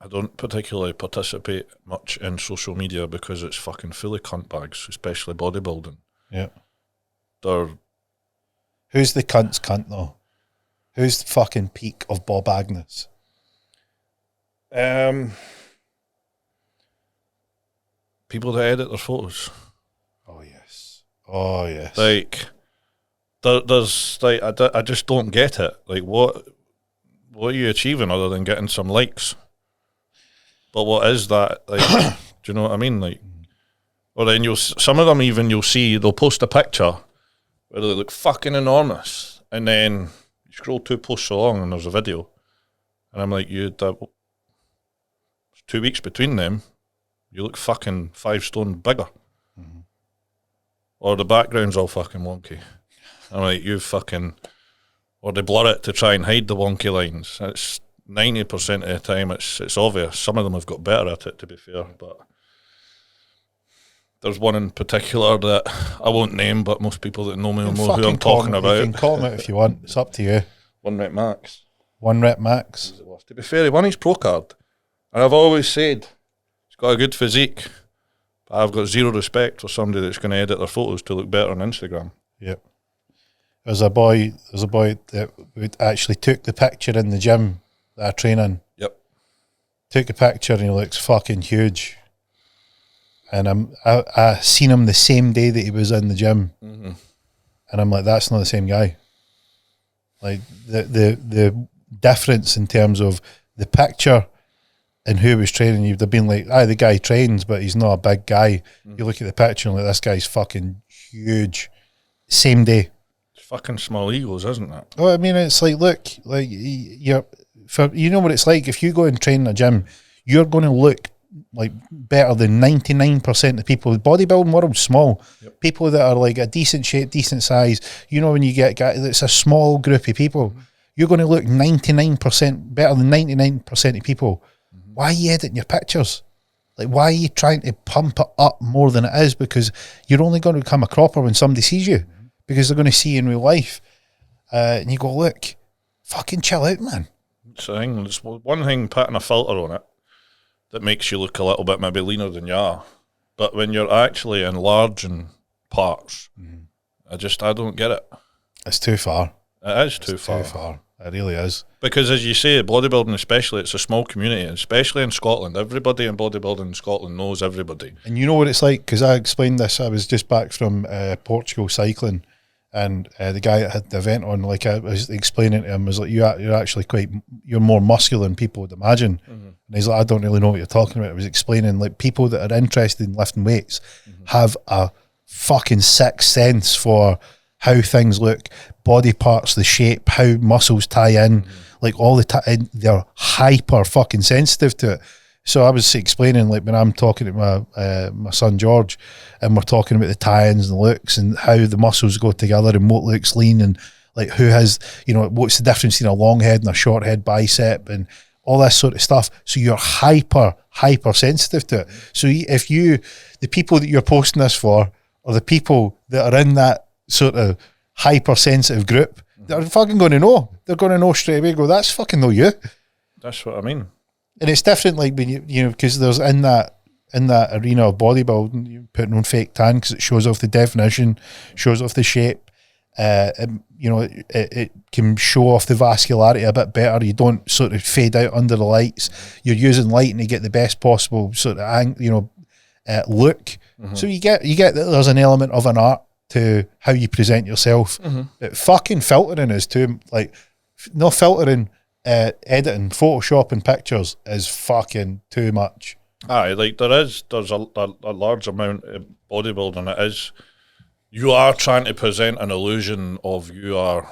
I don't particularly participate much in social media because it's fucking full of cunt bags, especially bodybuilding. Yeah. They're... Who's the cunt's cunt though? Who's the fucking peak of Bob Agnes? People that edit their photos. Oh yes. Oh yes. Like, there's like I just don't get it. Like, what are you achieving other than getting some likes? But what is that? Like, do you know what I mean? Like, or then some of them even you'll see they'll post a picture where they look fucking enormous, and then you scroll 2 posts along and there's a video, and I'm like, it's 2 weeks between them. You look fucking 5 stone bigger. Mm-hmm. Or the background's all fucking wonky. I'm like, or they blur it to try and hide the wonky lines. It's 90% of the time it's obvious. Some of them have got better at it, to be fair, but there's one in particular that I won't name, but most people that know me will know who I'm talking about. You can call him out if you want. It's up to you. 1 Rep Max. 1 Rep Max. To be fair, he won his pro card. And I've always said, he's got a good physique, but I've got zero respect for somebody that's going to edit their photos to look better on Instagram. Yep. There's a boy that actually took the picture in the gym that I train in. Yep. Took a picture and he looks fucking huge. And I seen him the same day that he was in the gym. Mm-hmm. And I'm like, that's not the same guy. Like, the difference in terms of the picture and who was training, you'd have been like, the guy trains, but he's not a big guy. Mm. You look at the picture and like, this guy's fucking huge. Same day. It's fucking small egos, isn't it? Oh, I mean, it's like, look, like you know what it's like. If you go and train in a gym, you're going to look like better than 99% of people. The bodybuilding world's small. Yep. People that are like a decent shape, decent size. You know, when you get it's a small group of people, you're going to look 99% better than 99% of people. Why are you editing your pictures? Like, why are you trying to pump it up more than it is? Because you're only going to become a cropper when somebody sees you, because they're going to see you in real life. And you go, look, fucking chill out, man. It's a thing. There's one thing, putting a filter on it that makes you look a little bit maybe leaner than you are. But when you're actually enlarging parts, I don't get it. It's too far. It is too far. It really is. Because as you say, bodybuilding especially, it's a small community, especially in Scotland. Everybody in bodybuilding in Scotland knows everybody. And you know what it's like? Because I explained this. I was just back from Portugal cycling, and the guy that had the event on, like, I was explaining to him, was like, you're actually you're more muscular than people would imagine. Mm-hmm. And he's like, I don't really know what you're talking about. I was explaining, like, people that are interested in lifting weights have a fucking sixth sense for how things look, body parts, the shape, how muscles tie in, like all the time. They're hyper fucking sensitive to it. So I was explaining, like, when I'm talking to my son George, and we're talking about the tie-ins and looks and how the muscles go together and what looks lean, and like who has, you know, what's the difference between a long head and a short head bicep and all this sort of stuff. So you're hyper sensitive to it. So if the people that you're posting this for are the people that are in that sort of hypersensitive group, they're fucking going to know. They're going to know straight away. Go, that's fucking no you. That's what I mean. And it's different, like when you know, because there's in that arena of bodybuilding, you're putting on fake tan because it shows off the definition, shows off the shape. You know, it can show off the vascularity a bit better. You don't sort of fade out under the lights. You're using lighting to get the best possible sort of look. So you get that there's an element of an art to how you present yourself. But fucking filtering is too, like, no filtering, editing, photoshopping pictures is fucking too much. Aye, like there's a large amount of bodybuilding. It is, you are trying to present an illusion of you are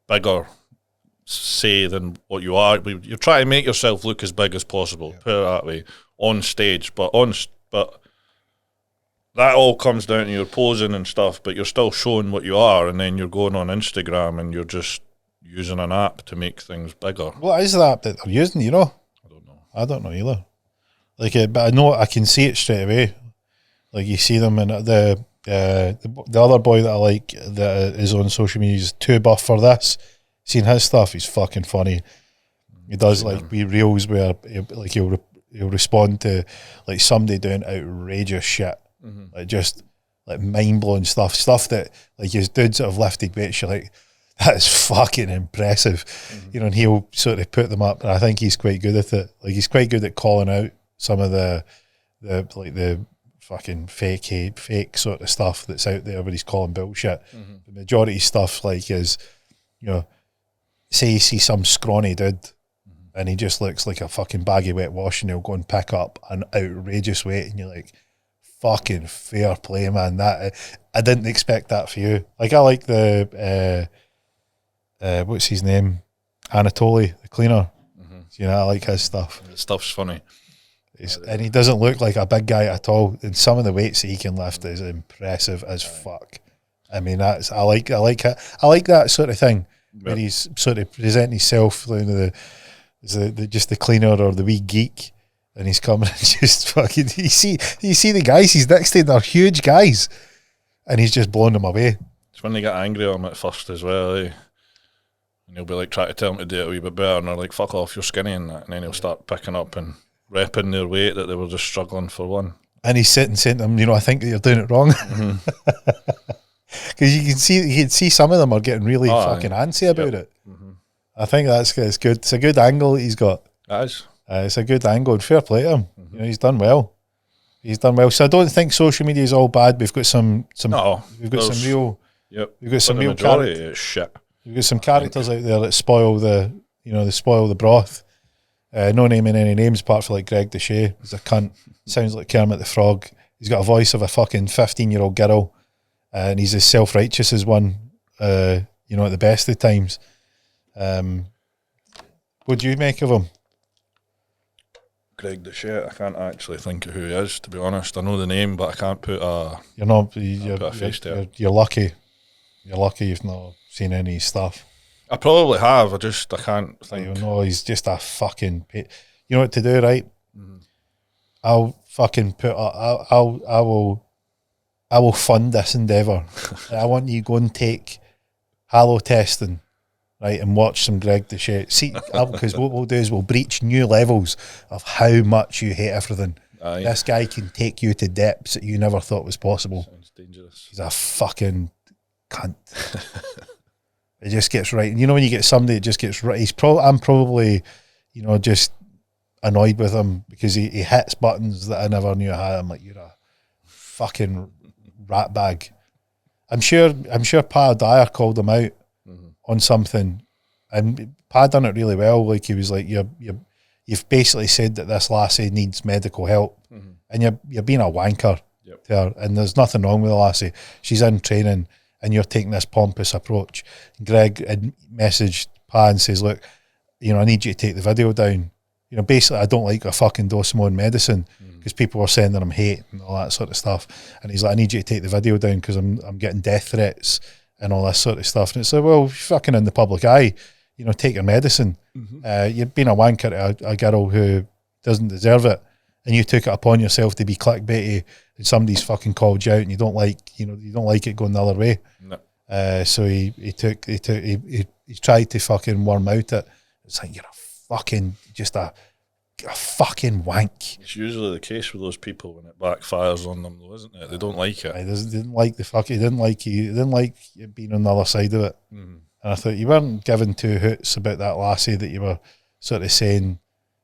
bigger, say, than what you are. You're trying to make yourself look as big as possible, put it that way, on stage. But that all comes down to your posing and stuff, but you're still showing what you are, and then you're going on Instagram and you're just using an app to make things bigger. What is the app that they're using, you know? I don't know either. Like, but I know I can see it straight away. Like, you see them, and the other boy that I like that is on social media is too buff for this. Seeing his stuff, he's fucking funny. He does like wee reels where he'll respond to like somebody doing outrageous shit. Like just like mind blowing stuff that like his dudes that have lifted weights, you're like, That is fucking impressive. You know, and he'll sort of put them up, and I think he's quite good at it. Like, he's quite good at calling out some of the fucking fake sort of stuff that's out there where he's calling bullshit. The majority of stuff, like, is, you know, say you see some scrawny dude and he just looks like a fucking bag of wet wash, and he'll go and pick up an outrageous weight, and you're like, fucking fair play, man. That I didn't expect that for you. Like, I like the what's his name, Anatoly, the cleaner. You know, I like his stuff. The stuff's funny. And he doesn't look like a big guy at all, and some of the weights that he can lift is impressive as fuck. I mean, that's I like that sort of thing, where he's sort of presenting himself, you know, just the cleaner or the wee geek, and he's coming and just fucking, you see the guys he's next to, they're huge guys, and he's just blowing them away. It's when they get angry at him at first as well, eh? And he'll be like trying to tell him to do it a wee bit better, and they're like, fuck off, you're skinny, and that, and then he'll start picking up and repping their weight that they were just struggling for one. And he's sitting saying to them, you know, I think that you're doing it wrong. Because you can see some of them are getting really fucking antsy about it. I think it's good. It's a good angle he's got. That is. It's a good angle, and fair play to him. You know, he's done well. So I don't think social media is all bad. We've got some we've got some real. Yep. We've got some real characters. Shit. We've got some characters out there that spoil the broth. No naming any names apart from like Greg Deshay. He's a cunt. Sounds like Kermit the Frog. He's got a voice of a fucking 15-year-old girl, and he's as self-righteous as one. You know, at the best of times. What do you make of him? Greg Deshay, I can't actually think of who he is, to be honest. I know the name, but I can't put a face to it. You're lucky. You're lucky you've not seen any stuff. I probably have. I can't think. No, he's just a fucking. You know what to do, right? I'll fucking put. I will fund this endeavour. I want you to go and take halo testing, right, and watch some Greg Deshay. See, because what we'll do is we'll breach new levels of how much you hate everything. Aye. This guy can take you to depths that you never thought was possible. Sounds dangerous. He's a fucking cunt. It just gets right. And you know when you get somebody that just gets right, I'm probably, you know, just annoyed with him because he hits buttons that I never knew I had. I'm like, you're a fucking rat bag. I'm sure Pa Dyer called him out on something, and Pa done it really well. Like, he was like, you've basically said that this lassie needs medical help, and you're being a wanker to her, and there's nothing wrong with the lassie. She's in training, and you're taking this pompous approach. Greg had messaged Pa and says, look, you know, I need you to take the video down. You know, basically, I don't like a fucking dose of more medicine, because people were sending him hate and all that sort of stuff. And he's like, I need you to take the video down because I'm getting death threats and all this sort of stuff. And it's like, well, you're fucking in the public eye, you know, take your medicine. You're being a wanker to a girl who doesn't deserve it, and you took it upon yourself to be clickbaity, and somebody's fucking called you out, and you don't like it going the other way. No. So he tried to fucking worm out it. It's like, you're a fucking a fucking wank. It's usually the case with those people when it backfires on them, though, isn't it? They don't like it. He didn't like it being on the other side of it. And I thought you weren't giving two hoots about that lassie that you were sort of saying,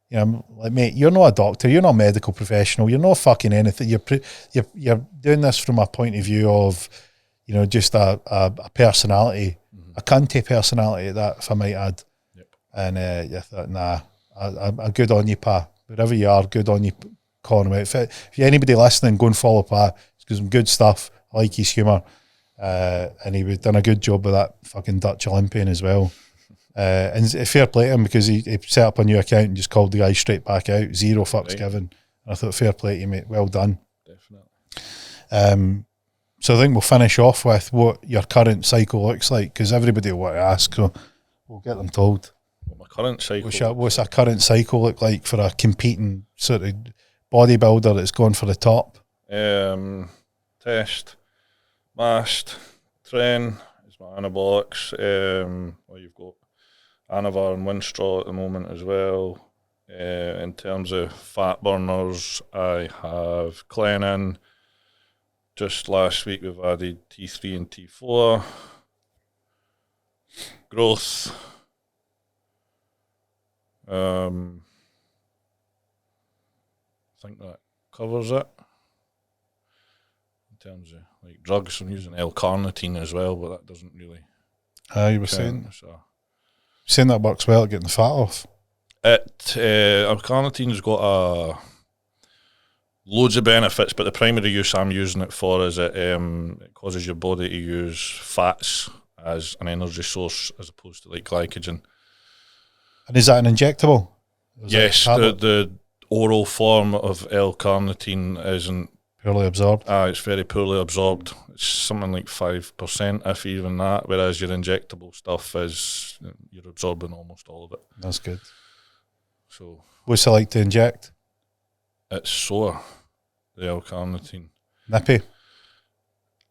you know, like, mate, you're not a doctor, you're not a medical professional, you're not fucking anything. You're doing this from a point of view of, you know, just a personality, a cunty personality at that, if I might add. And I thought, nah, I'm good on you, Pa. Wherever you are, good on you, calling him out. If you're anybody listening, go and follow Pa. He's got some good stuff. I like his humour. And he done a good job with that fucking Dutch Olympian as well. And fair play to him, because he set up a new account and just called the guy straight back out. Zero fucks given. And I thought, fair play to you, mate. Well done. Definitely. So I think we'll finish off with what your current cycle looks like, because everybody will want to ask, so we'll get them told. My current cycle. What's a current cycle look like for a competing sort of bodybuilder that's going for the top? Test, mast, train is my anabolics. You've got Anavar and Winstraw at the moment as well. In terms of fat burners, I have Cleanin. Just last week we've added T3 and T4. growth. I think that covers it. In terms of like drugs, I'm using L-carnitine as well, but that doesn't really. You were saying that works well at getting the fat off. L-carnitine's got loads of benefits, but the primary use I'm using it for is it causes your body to use fats as an energy source as opposed to like glycogen. And is that an injectable? Yes, the oral form of L-carnitine isn't poorly absorbed. It's very poorly absorbed. It's something like 5%, if even that. Whereas your injectable stuff is you're absorbing almost all of it. That's good. So, what's it like to inject? It's sore. The L-carnitine. Nippy.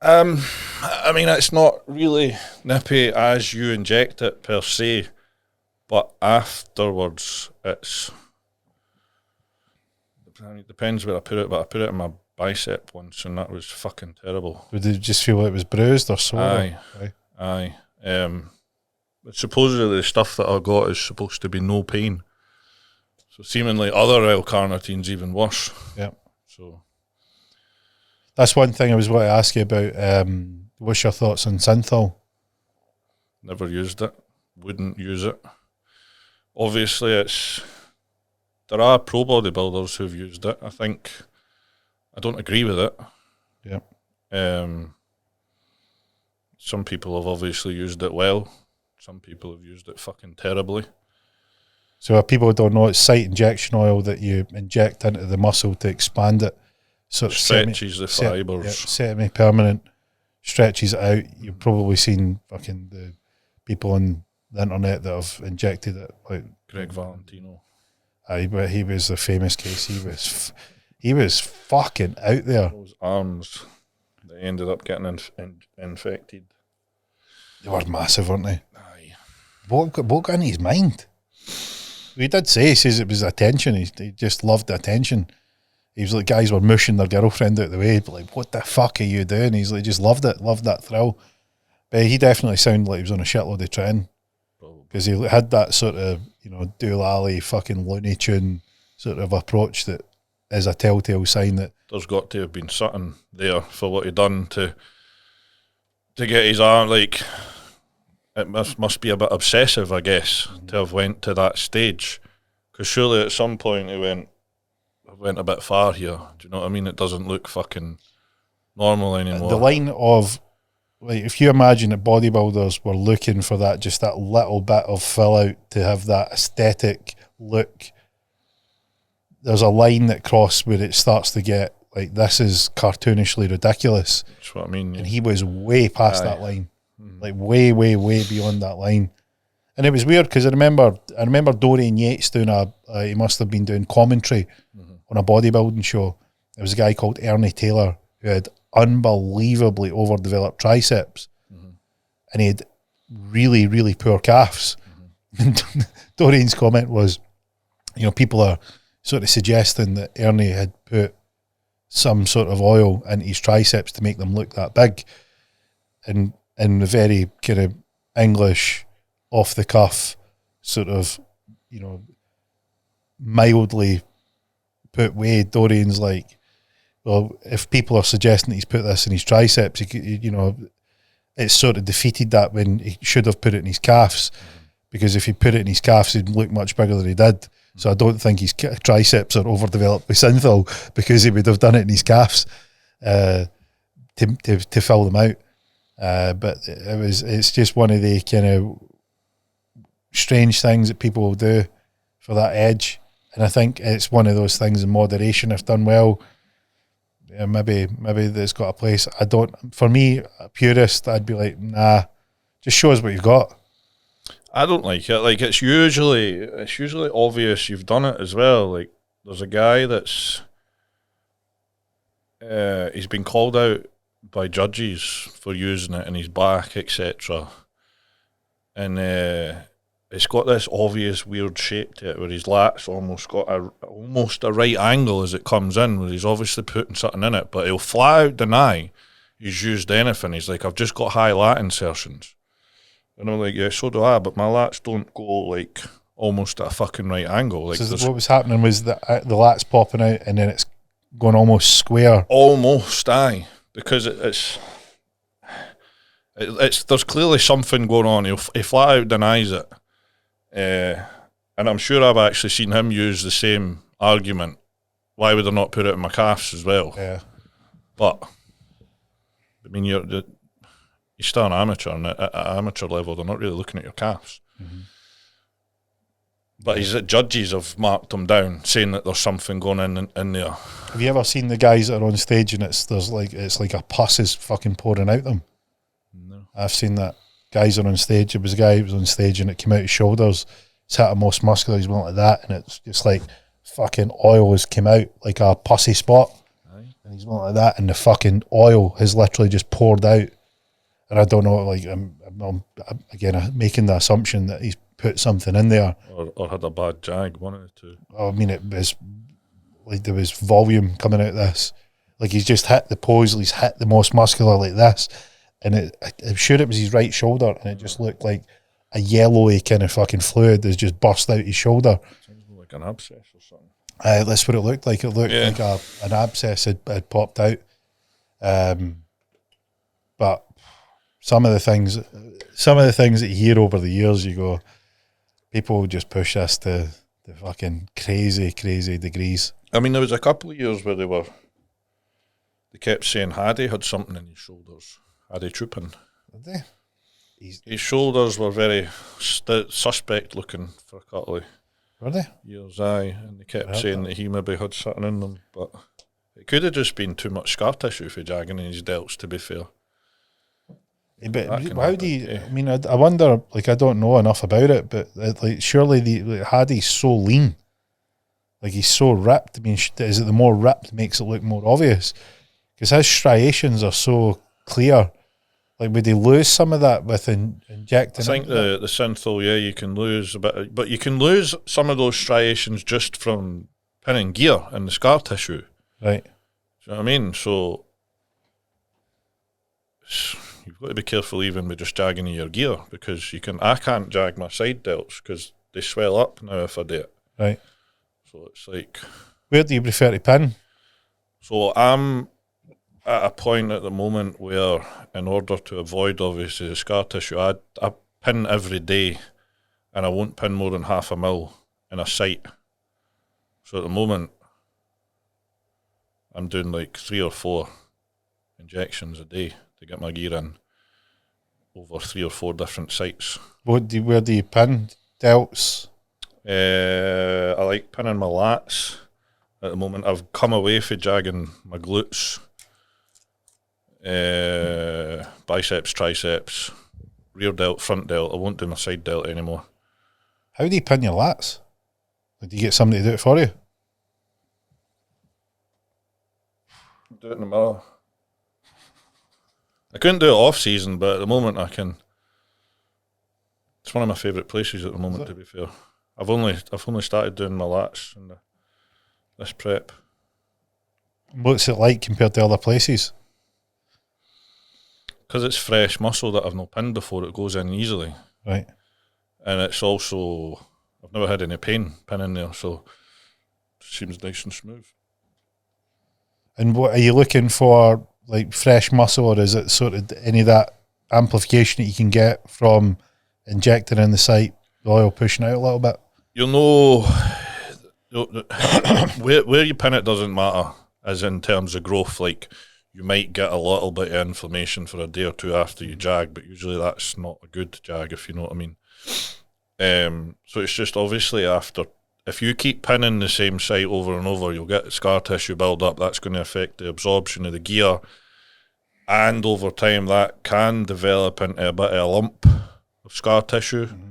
I mean, it's not really nippy as you inject it per se, but afterwards, it depends where I put it. But I put it in my bicep once, and that was fucking terrible. Did you just feel like it was bruised or sore? Aye. But supposedly the stuff that I got is supposed to be no pain. So seemingly other L-carnitine's even worse. Yeah. So that's one thing I was going to ask you about. What's your thoughts on synthol? Never used it. Wouldn't use it. Obviously, there are pro bodybuilders who've used it. I don't agree with it. Yeah. Some people have obviously used it well. Some people have used it fucking terribly. So if people don't know, it's site injection oil that you inject into the muscle to expand it. So it stretches the fibres. Semi-permanent, stretches it out. You've probably seen fucking the people on the internet that have injected it. Like Greg Valentino. But he was a famous case. He was fucking out there. Those arms, they ended up getting infected. They were massive, weren't they? Aye. What got in his mind? He did say, he says it was attention. He just loved the attention. He was like, guys were mushing their girlfriend out the way, but like, what the fuck are you doing? He's like, just loved it, loved that thrill. But he definitely sounded like he was on a shitload of tren. Because he had that sort of, doolally fucking Looney Tune sort of approach that is a telltale sign that there's got to have been something there for what he done to get his arm, like, it must be a bit obsessive, I guess, to have went to that stage. Because surely at some point he went a bit far here. Do you know what I mean? It doesn't look fucking normal anymore. The line of, like, if you imagine that bodybuilders were looking for that, just that little bit of fill out to have that aesthetic look, there's a line that crosses where it starts to get like, this is cartoonishly ridiculous. That's what I mean. Yeah. And he was way past that line, like way, way, way beyond that line. And it was weird because I remember Dorian Yates doing he must have been doing commentary on a bodybuilding show. There was a guy called Ernie Taylor who had unbelievably overdeveloped triceps, and he had really, really poor calves. And Dorian's comment was, people are sort of suggesting that Ernie had put some sort of oil into his triceps to make them look that big, and in the very kind of English, off the cuff, sort of, mildly put way, Dorian's like, well, if people are suggesting that he's put this in his triceps, it's sort of defeated that when he should have put it in his calves, because if he put it in his calves, he'd look much bigger than he did. So I don't think his triceps are overdeveloped with synthol, because he would have done it in his calves to fill them out. But it's just one of the kind of strange things that people will do for that edge, and I think it's one of those things in moderation, if done well. Yeah, maybe that's got a place. For me, a purist, I'd be like, nah, just show us what you've got. I don't like it. Like, it's usually obvious you've done it as well. Like, there's a guy that's he's been called out by judges for using it in his back, etc. And it's got this obvious weird shape to it, where his lat's almost got almost a right angle as it comes in, where he's obviously putting something in it, but he'll flat out deny he's used anything. He's like, I've just got high lat insertions. And I'm like, yeah, so do I, but my lats don't go like almost at a fucking right angle. Like, So what was happening was that the lats popping out and then it's going almost square. Almost, aye, because it's there's clearly something going on. He flat out denies it, and I'm sure I've actually seen him use the same argument. Why would I not put it in my calves as well? Yeah, but I mean, you're still an amateur, and at amateur level, they're not really looking at your calves. Mm-hmm. But his judges have marked him down, saying that there's something going in there. Have you ever seen the guys that are on stage and it's like a pus is fucking pouring out them? No. I've seen that. Guys are on stage. It was a guy who was on stage and it came out his shoulders. It's hit a most muscular. He's went like that, and it's just like fucking oil has come out like a pussy spot. Aye. And he's went like that, and the fucking oil has literally just poured out. And I don't know, like I'm making the assumption that he's put something in there, or had a bad jag, one of the two. I mean, it was like there was volume coming out of this. Like he's just hit the pose, he's hit the most muscular like this, and I'm sure it was his right shoulder, and it just looked like a yellowy kind of fucking fluid has just burst out his shoulder. Sounds like an abscess or something. That's what it looked like. It looked like an abscess had popped out. But some of the things that you hear over the years, you go, people just push us to the fucking crazy degrees. I mean, there was a couple of years where they kept saying Haddy had something in his shoulders. Haddy Troopin. Did they? His shoulders were very suspect looking for a couple of Were they? years, aye. And they kept saying that he maybe had something in them. But it could have just been too much scar tissue for jagging in his delts, to be fair. But how do you? I mean, I wonder. Like, I don't know enough about it, but like, surely Haddy's so lean, like he's so ripped. I mean, is it the more ripped makes it look more obvious? Because his striations are so clear. Like, would he lose some of that with injecting? I think the synthol, yeah, you can lose a bit, but you can lose some of those striations just from pinning gear in the scar tissue. Right. Do you know what I mean? So you've got to be careful even with just jagging your gear, because I can't jag my side delts because they swell up now if I do it. Right. So it's like, where do you prefer to pin? So I'm at a point at the moment where, in order to avoid obviously the scar tissue, I pin every day, and I won't pin more than 0.5 mil in a site. So at the moment, I'm doing like 3 or 4 injections a day to get my gear in over 3 or 4 different sites. Where do you pin? Delts? I like pinning my lats. At the moment, I've come away from jagging my glutes, biceps, triceps, rear delt, front delt. I won't do my side delt anymore. How do you pin your lats? Like, do you get somebody to do it for you? Do it in the mirror. I couldn't do it off season, but at the moment I can. It's one of my favourite places at the moment, to be fair. I've only started doing my lats in this prep. What's it like compared to other places? Because it's fresh muscle that I've not pinned before, it goes in easily. Right. And it's also, I've never had any pain pinning there, so it seems nice and smooth. And what are you looking for, like fresh muscle, or is it sort of any of that amplification that you can get from injecting in the site, the oil pushing out a little bit? You'll know where you pin it doesn't matter, as in terms of growth. Like, you might get a little bit of inflammation for a day or two after you jag, but usually that's not a good jag, if you know what I mean. So it's just obviously after, if you keep pinning the same site over and over, you'll get scar tissue build up. That's going to affect the absorption of the gear, and over time that can develop into a bit of a lump of scar tissue. Mm-hmm.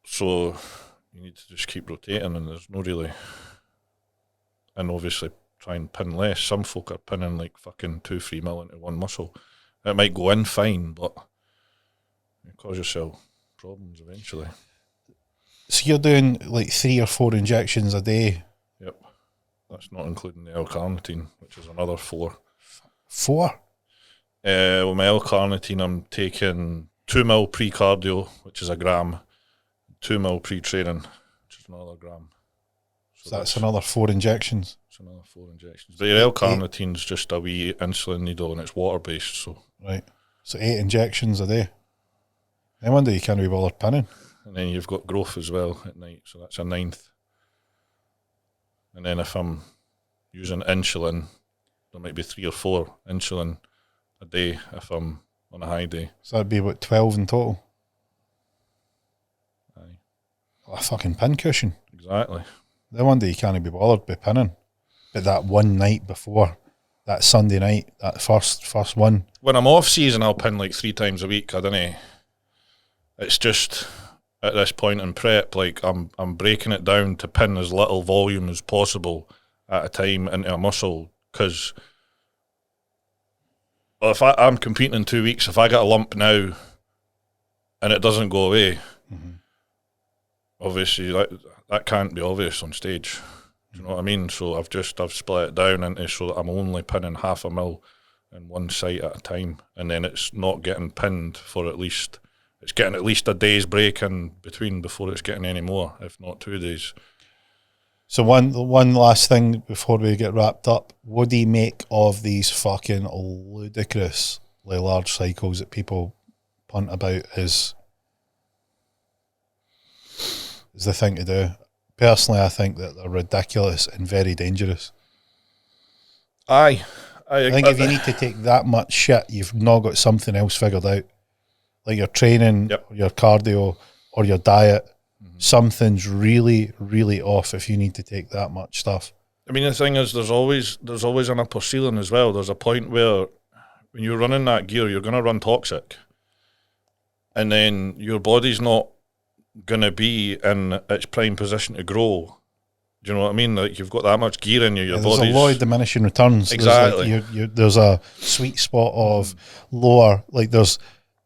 So you need to just keep rotating, and there's no really, and obviously try and pin less. Some folk are pinning like fucking 2-3 mil into one muscle. It might go in fine, but you cause yourself problems eventually. So you're doing like 3 or 4 injections a day? Yep. That's not including the L-carnitine, which is another 4. 4? With my L-carnitine, I'm taking 2 mil pre-cardio, which is a gram, 2 mil pre-training, which is another gram. So that's another 4 injections. It's another 4 injections. But your L-carnitine's just a wee insulin needle and it's water-based. So right. So 8 injections a day. No wonder you can't be bothered pinning. And then you've got growth as well at night, so that's a 9th. And then if I'm using insulin, there might be 3 or 4 insulin a day if I'm on a high day. So that'd be about 12 in total. Aye. A fucking pin cushion. Exactly. No wonder you can't be bothered by pinning. But that one night before, that Sunday night, that first one. When I'm off season, I'll pin like 3 times a week. I don't know. It's just at this point in prep, like I'm breaking it down to pin as little volume as possible at a time into a muscle, because if I'm competing in 2 weeks, if I get a lump now and it doesn't go away, obviously that can't be obvious on stage. Do you know what I mean? So I've split it down into so that I'm only pinning 0.5 mil in one site at a time, and then it's not getting pinned for it's getting at least a day's break in between before it's getting any more, if not 2 days. So one last thing before we get wrapped up. What do you make of these fucking ludicrously large cycles that people punt about is the thing to do? Personally, I think that they're ridiculous and very dangerous. I think if you need to take that much shit, you've not got something else figured out. Like your training, or your cardio, or your diet, something's really, really off if you need to take that much stuff. I mean, the thing is, there's always an upper ceiling as well. There's a point where when you're running that gear, you're going to run toxic. And then your body's not going to be in its prime position to grow. Do you know what I mean? Like, you've got that much gear in you, your body's... There's a lot of diminishing returns. Exactly. There's a sweet spot of lower, like there's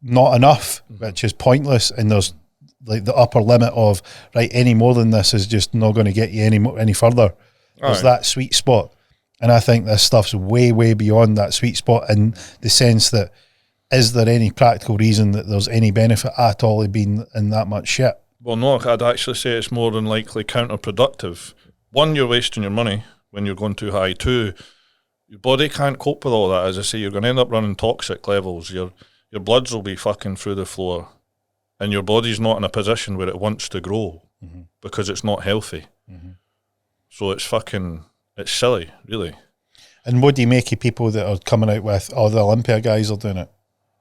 not enough, which is pointless, and there's like the upper limit of, right, any more than this is just not going to get you any further. There's that sweet spot. And I think this stuff's way, way beyond that sweet spot, in the sense that, is there any practical reason that there's any benefit at all of being in that much shit? Well, no, I'd actually say it's more than likely counterproductive. 1, you're wasting your money when you're going too high. 2, your body can't cope with all that. As I say, you're going to end up running toxic levels. Your bloods will be fucking through the floor, and your body's not in a position where it wants to grow because it's not healthy. So it's silly, really. And what do you make of people that are coming out with, the Olympia guys are doing it?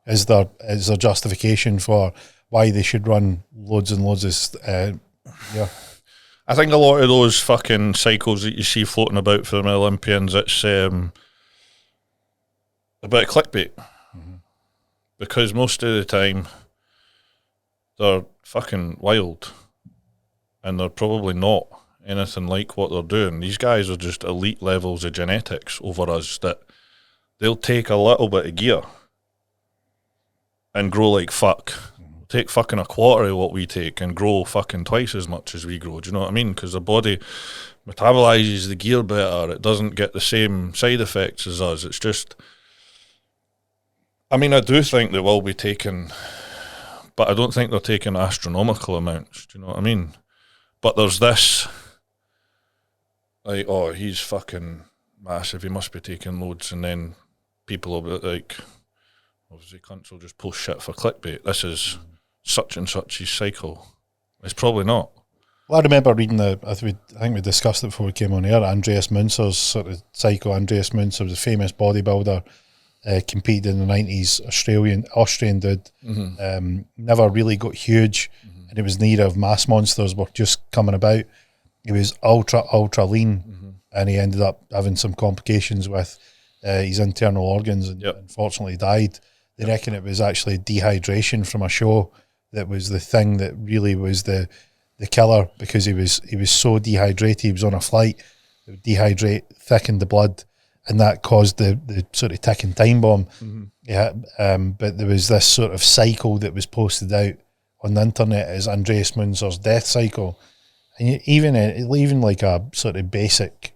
Is there justification for why they should run loads and loads of I think a lot of those fucking cycles that you see floating about for the Olympians, it's a bit of clickbait. Because most of the time they're fucking wild, and they're probably not anything like what they're doing. These guys are just elite levels of genetics over us, that they'll take a little bit of gear and grow like fuck. Take fucking a quarter of what we take and grow fucking twice as much as we grow. Do you know what I mean? Because the body metabolizes the gear better. It doesn't get the same side effects as us. It's just... I mean, I do think they will be taking, but I don't think they're taking astronomical amounts. Do you know what I mean? But there's this, like, oh, he's fucking massive, he must be taking loads, and then people will be like, obviously cunts will just post shit for clickbait. This is such and such his cycle. It's probably not. Well, I remember reading I think we discussed it before we came on air, Andreas Munzer's sort of cycle. Andreas Munzer was a famous bodybuilder. Competed in the 90s, Austrian dude, never really got huge, and it was in the era of mass monsters were just coming about. He was ultra lean, and he ended up having some complications with his internal organs, and unfortunately died. They reckon it was actually dehydration from a show that was the thing that really was the killer, because he was so dehydrated. He was on a flight, it would dehydrate, thicken the blood, and that caused the sort of ticking time bomb. But there was this sort of cycle that was posted out on the internet as Andreas Munzer's death cycle, and even like a sort of basic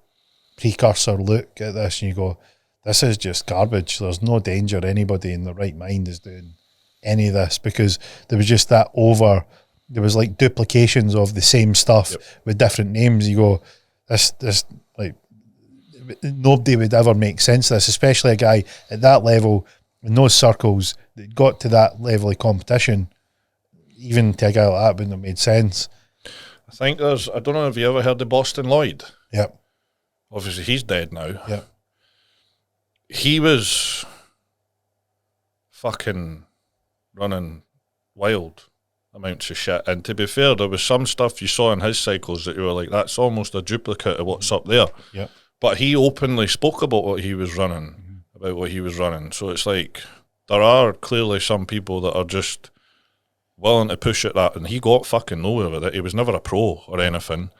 precursor look at this, and you go, this is just garbage. There's no danger anybody in the right mind is doing any of this, because there was just that there was like duplications of the same stuff with different names. You go, this like, nobody would ever make sense of this, especially a guy at that level in those circles that got to that level of competition. Even to a guy like that wouldn't have made sense. I think I don't know if you ever heard of Boston Lloyd. Yep. Obviously he's dead now. Yep. He was fucking running wild amounts of shit, and to be fair, there was some stuff you saw in his cycles that you were like, that's almost a duplicate of what's up there. Yep. But he openly spoke about what he was running, so it's like there are clearly some people that are just willing to push at that, and he got fucking nowhere with it. He was never a pro or anything,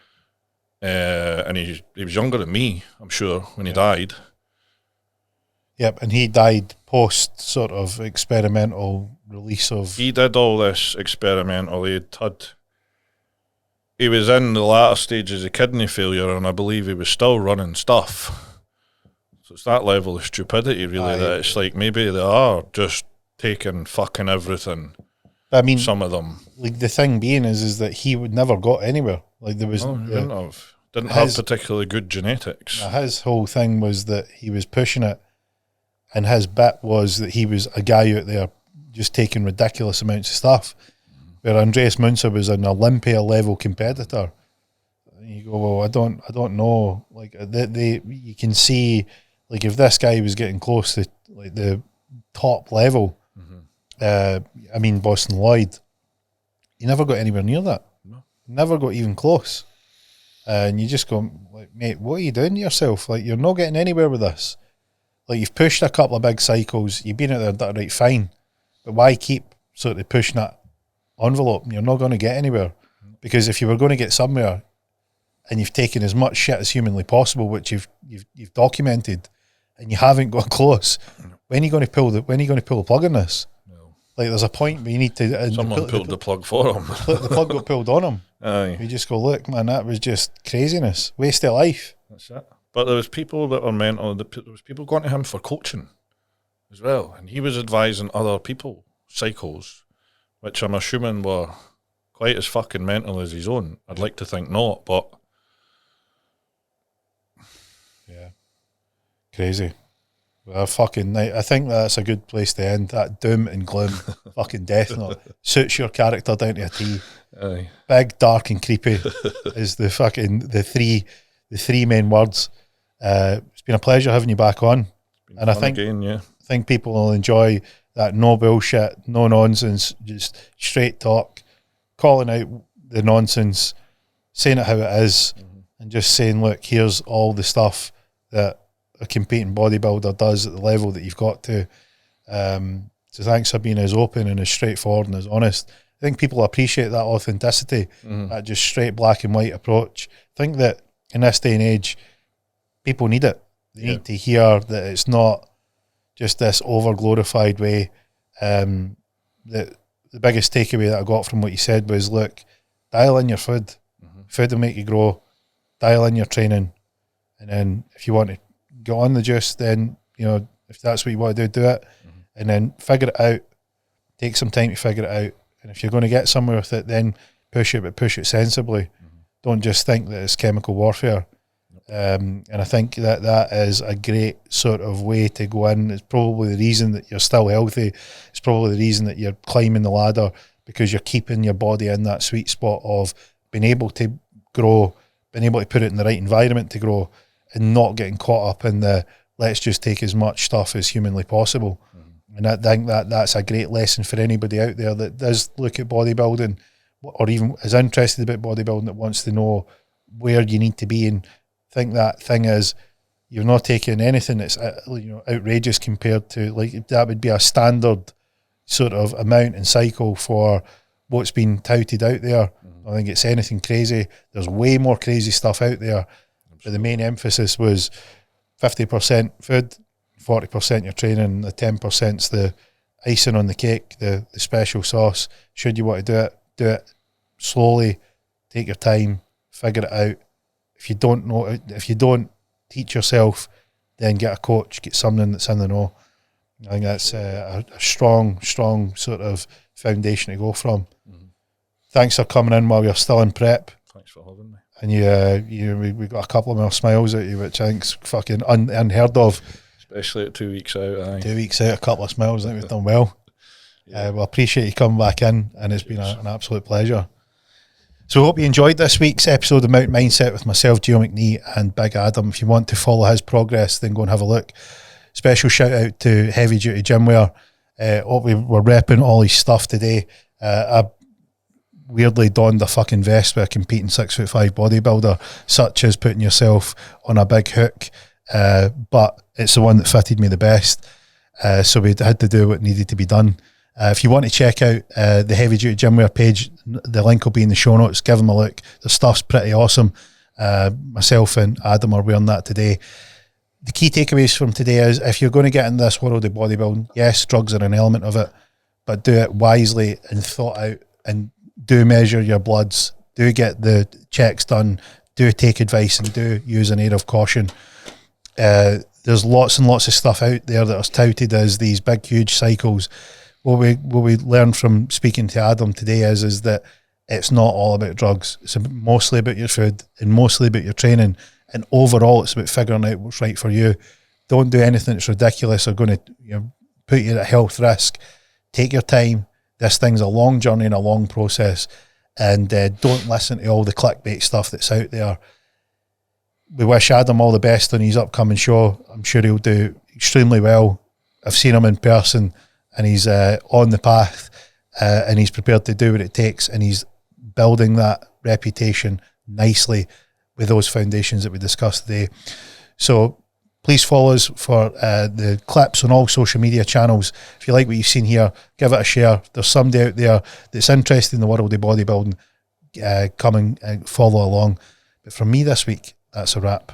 and he was younger than me, I'm sure, when he died. Yep, and he died post sort of experimental release of... He did all this experimental. He was in the latter stages of kidney failure, and I believe he was still running stuff. So it's that level of stupidity, really, that it's like maybe they are just taking fucking everything. I mean, some of them. Like, the thing being is that he would never got anywhere. Like, there was... Didn't have particularly good genetics. His whole thing was that he was pushing it, and his bit was that he was a guy out there just taking ridiculous amounts of stuff, where Andreas Munzer was an Olympia level competitor. And you go, well, I don't know. Like, you can see, like, if this guy was getting close to like the top level, I mean Boston Lloyd, he never got anywhere near that. No. Never got even close. And you just go, like, mate, what are you doing to yourself? Like, you're not getting anywhere with this. Like, you've pushed a couple of big cycles, you've been out there, right, fine, but why keep sort of pushing that envelope? You're not going to get anywhere, because if you were going to get somewhere, and you've taken as much shit as humanly possible, which you've documented, and you haven't got close, when are you going to pull the plug on this? No. Like, there's a point where you need to. Someone pulled the plug for him. The plug got pulled on him. Aye. You just go, look, man, that was just craziness, waste of life. That's it. But there was people that were mental. There was people going to him for coaching as well, and he was advising other people cycles, which I'm assuming were quite as fucking mental as his own. I'd like to think not, but yeah, crazy. Well, I think that's a good place to end. That doom and gloom, fucking death note suits your character down to a T. Aye. Big, dark, and creepy is the three main words. It's been a pleasure having you back on, and I think people will enjoy that no bullshit, no nonsense, just straight talk, calling out the nonsense, saying it how it is, and just saying, look, here's all the stuff that a competing bodybuilder does at the level that you've got to. So thanks for being as open and as straightforward and as honest. I think people appreciate that authenticity, that just straight black and white approach. I think that in this day and age, people need it. They need to hear that it's not just this over-glorified way. The biggest takeaway that I got from what you said was, look, dial in your food. Food will make you grow. Dial in your training. And then if you want to get on the juice, then, you know, if that's what you want to do it. And then figure it out. Take some time to figure it out. And if you're going to get somewhere with it, then push it, but push it sensibly. Don't just think that it's chemical warfare. And I think that is a great sort of way to go in. It's probably the reason that you're still healthy. It's probably the reason that you're climbing the ladder, because you're keeping your body in that sweet spot of being able to grow, being able to put it in the right environment to grow, and not getting caught up in the let's just take as much stuff as humanly possible. And I think that's a great lesson for anybody out there that does look at bodybuilding, or even is interested about bodybuilding, that wants to know where you need to be. And think that thing is, you're not taking anything that's outrageous compared to, like, that would be a standard sort of amount and cycle for what's been touted out there. I think it's anything crazy. There's way more crazy stuff out there. But the main emphasis was 50% food, 40% your training, the 10%'s the icing on the cake, the special sauce. Should you want to do it slowly, take your time, figure it out. If you don't know, if you don't teach yourself, then get a coach, get someone that's in the know. I think that's a strong sort of foundation to go from. Thanks for coming in while you're still in prep. Thanks for having me. And we got a couple of more smiles at you, which I think's fucking unheard of. Especially at 2 weeks out. Aye. 2 weeks out, a couple of smiles. I think we've done well. Yeah. Well, appreciate you coming back in, and it's been an absolute pleasure. So I hope you enjoyed this week's episode of Mountain Mindset with myself, Gio McNee, and Big Adam. If you want to follow his progress, then go and have a look. Special shout out to Heavy Duty Gymwear. We were repping all his stuff today. I weirdly donned a fucking vest with a competing 6'5" bodybuilder, such as putting yourself on a big hook. But it's the one that fitted me the best. So we had to do what needed to be done. If you want to check out the Heavy Duty Gymwear page, the link will be in the show notes. Give them a look. The stuff's pretty awesome. Myself and Adam are wearing that today. The key takeaways from today is, if you're going to get in this world of bodybuilding, yes, drugs are an element of it, but do it wisely and thought out, and do measure your bloods, do get the checks done, do take advice, and do use an aid of caution. There's lots and lots of stuff out there that is touted as these big, huge cycles. What we learned from speaking to Adam today is that it's not all about drugs. It's mostly about your food and mostly about your training. And overall, it's about figuring out what's right for you. Don't do anything that's ridiculous or going to put you at health risk. Take your time. This thing's a long journey and a long process. And don't listen to all the clickbait stuff that's out there. We wish Adam all the best on his upcoming show. I'm sure he'll do extremely well. I've seen him in person, and he's on the path, and he's prepared to do what it takes, and he's building that reputation nicely with those foundations that we discussed today. So please follow us for the clips on all social media channels. If you like what you've seen here, give it a share. There's somebody out there that's interested in the world of bodybuilding. Come and follow along. But from me this week, that's a wrap.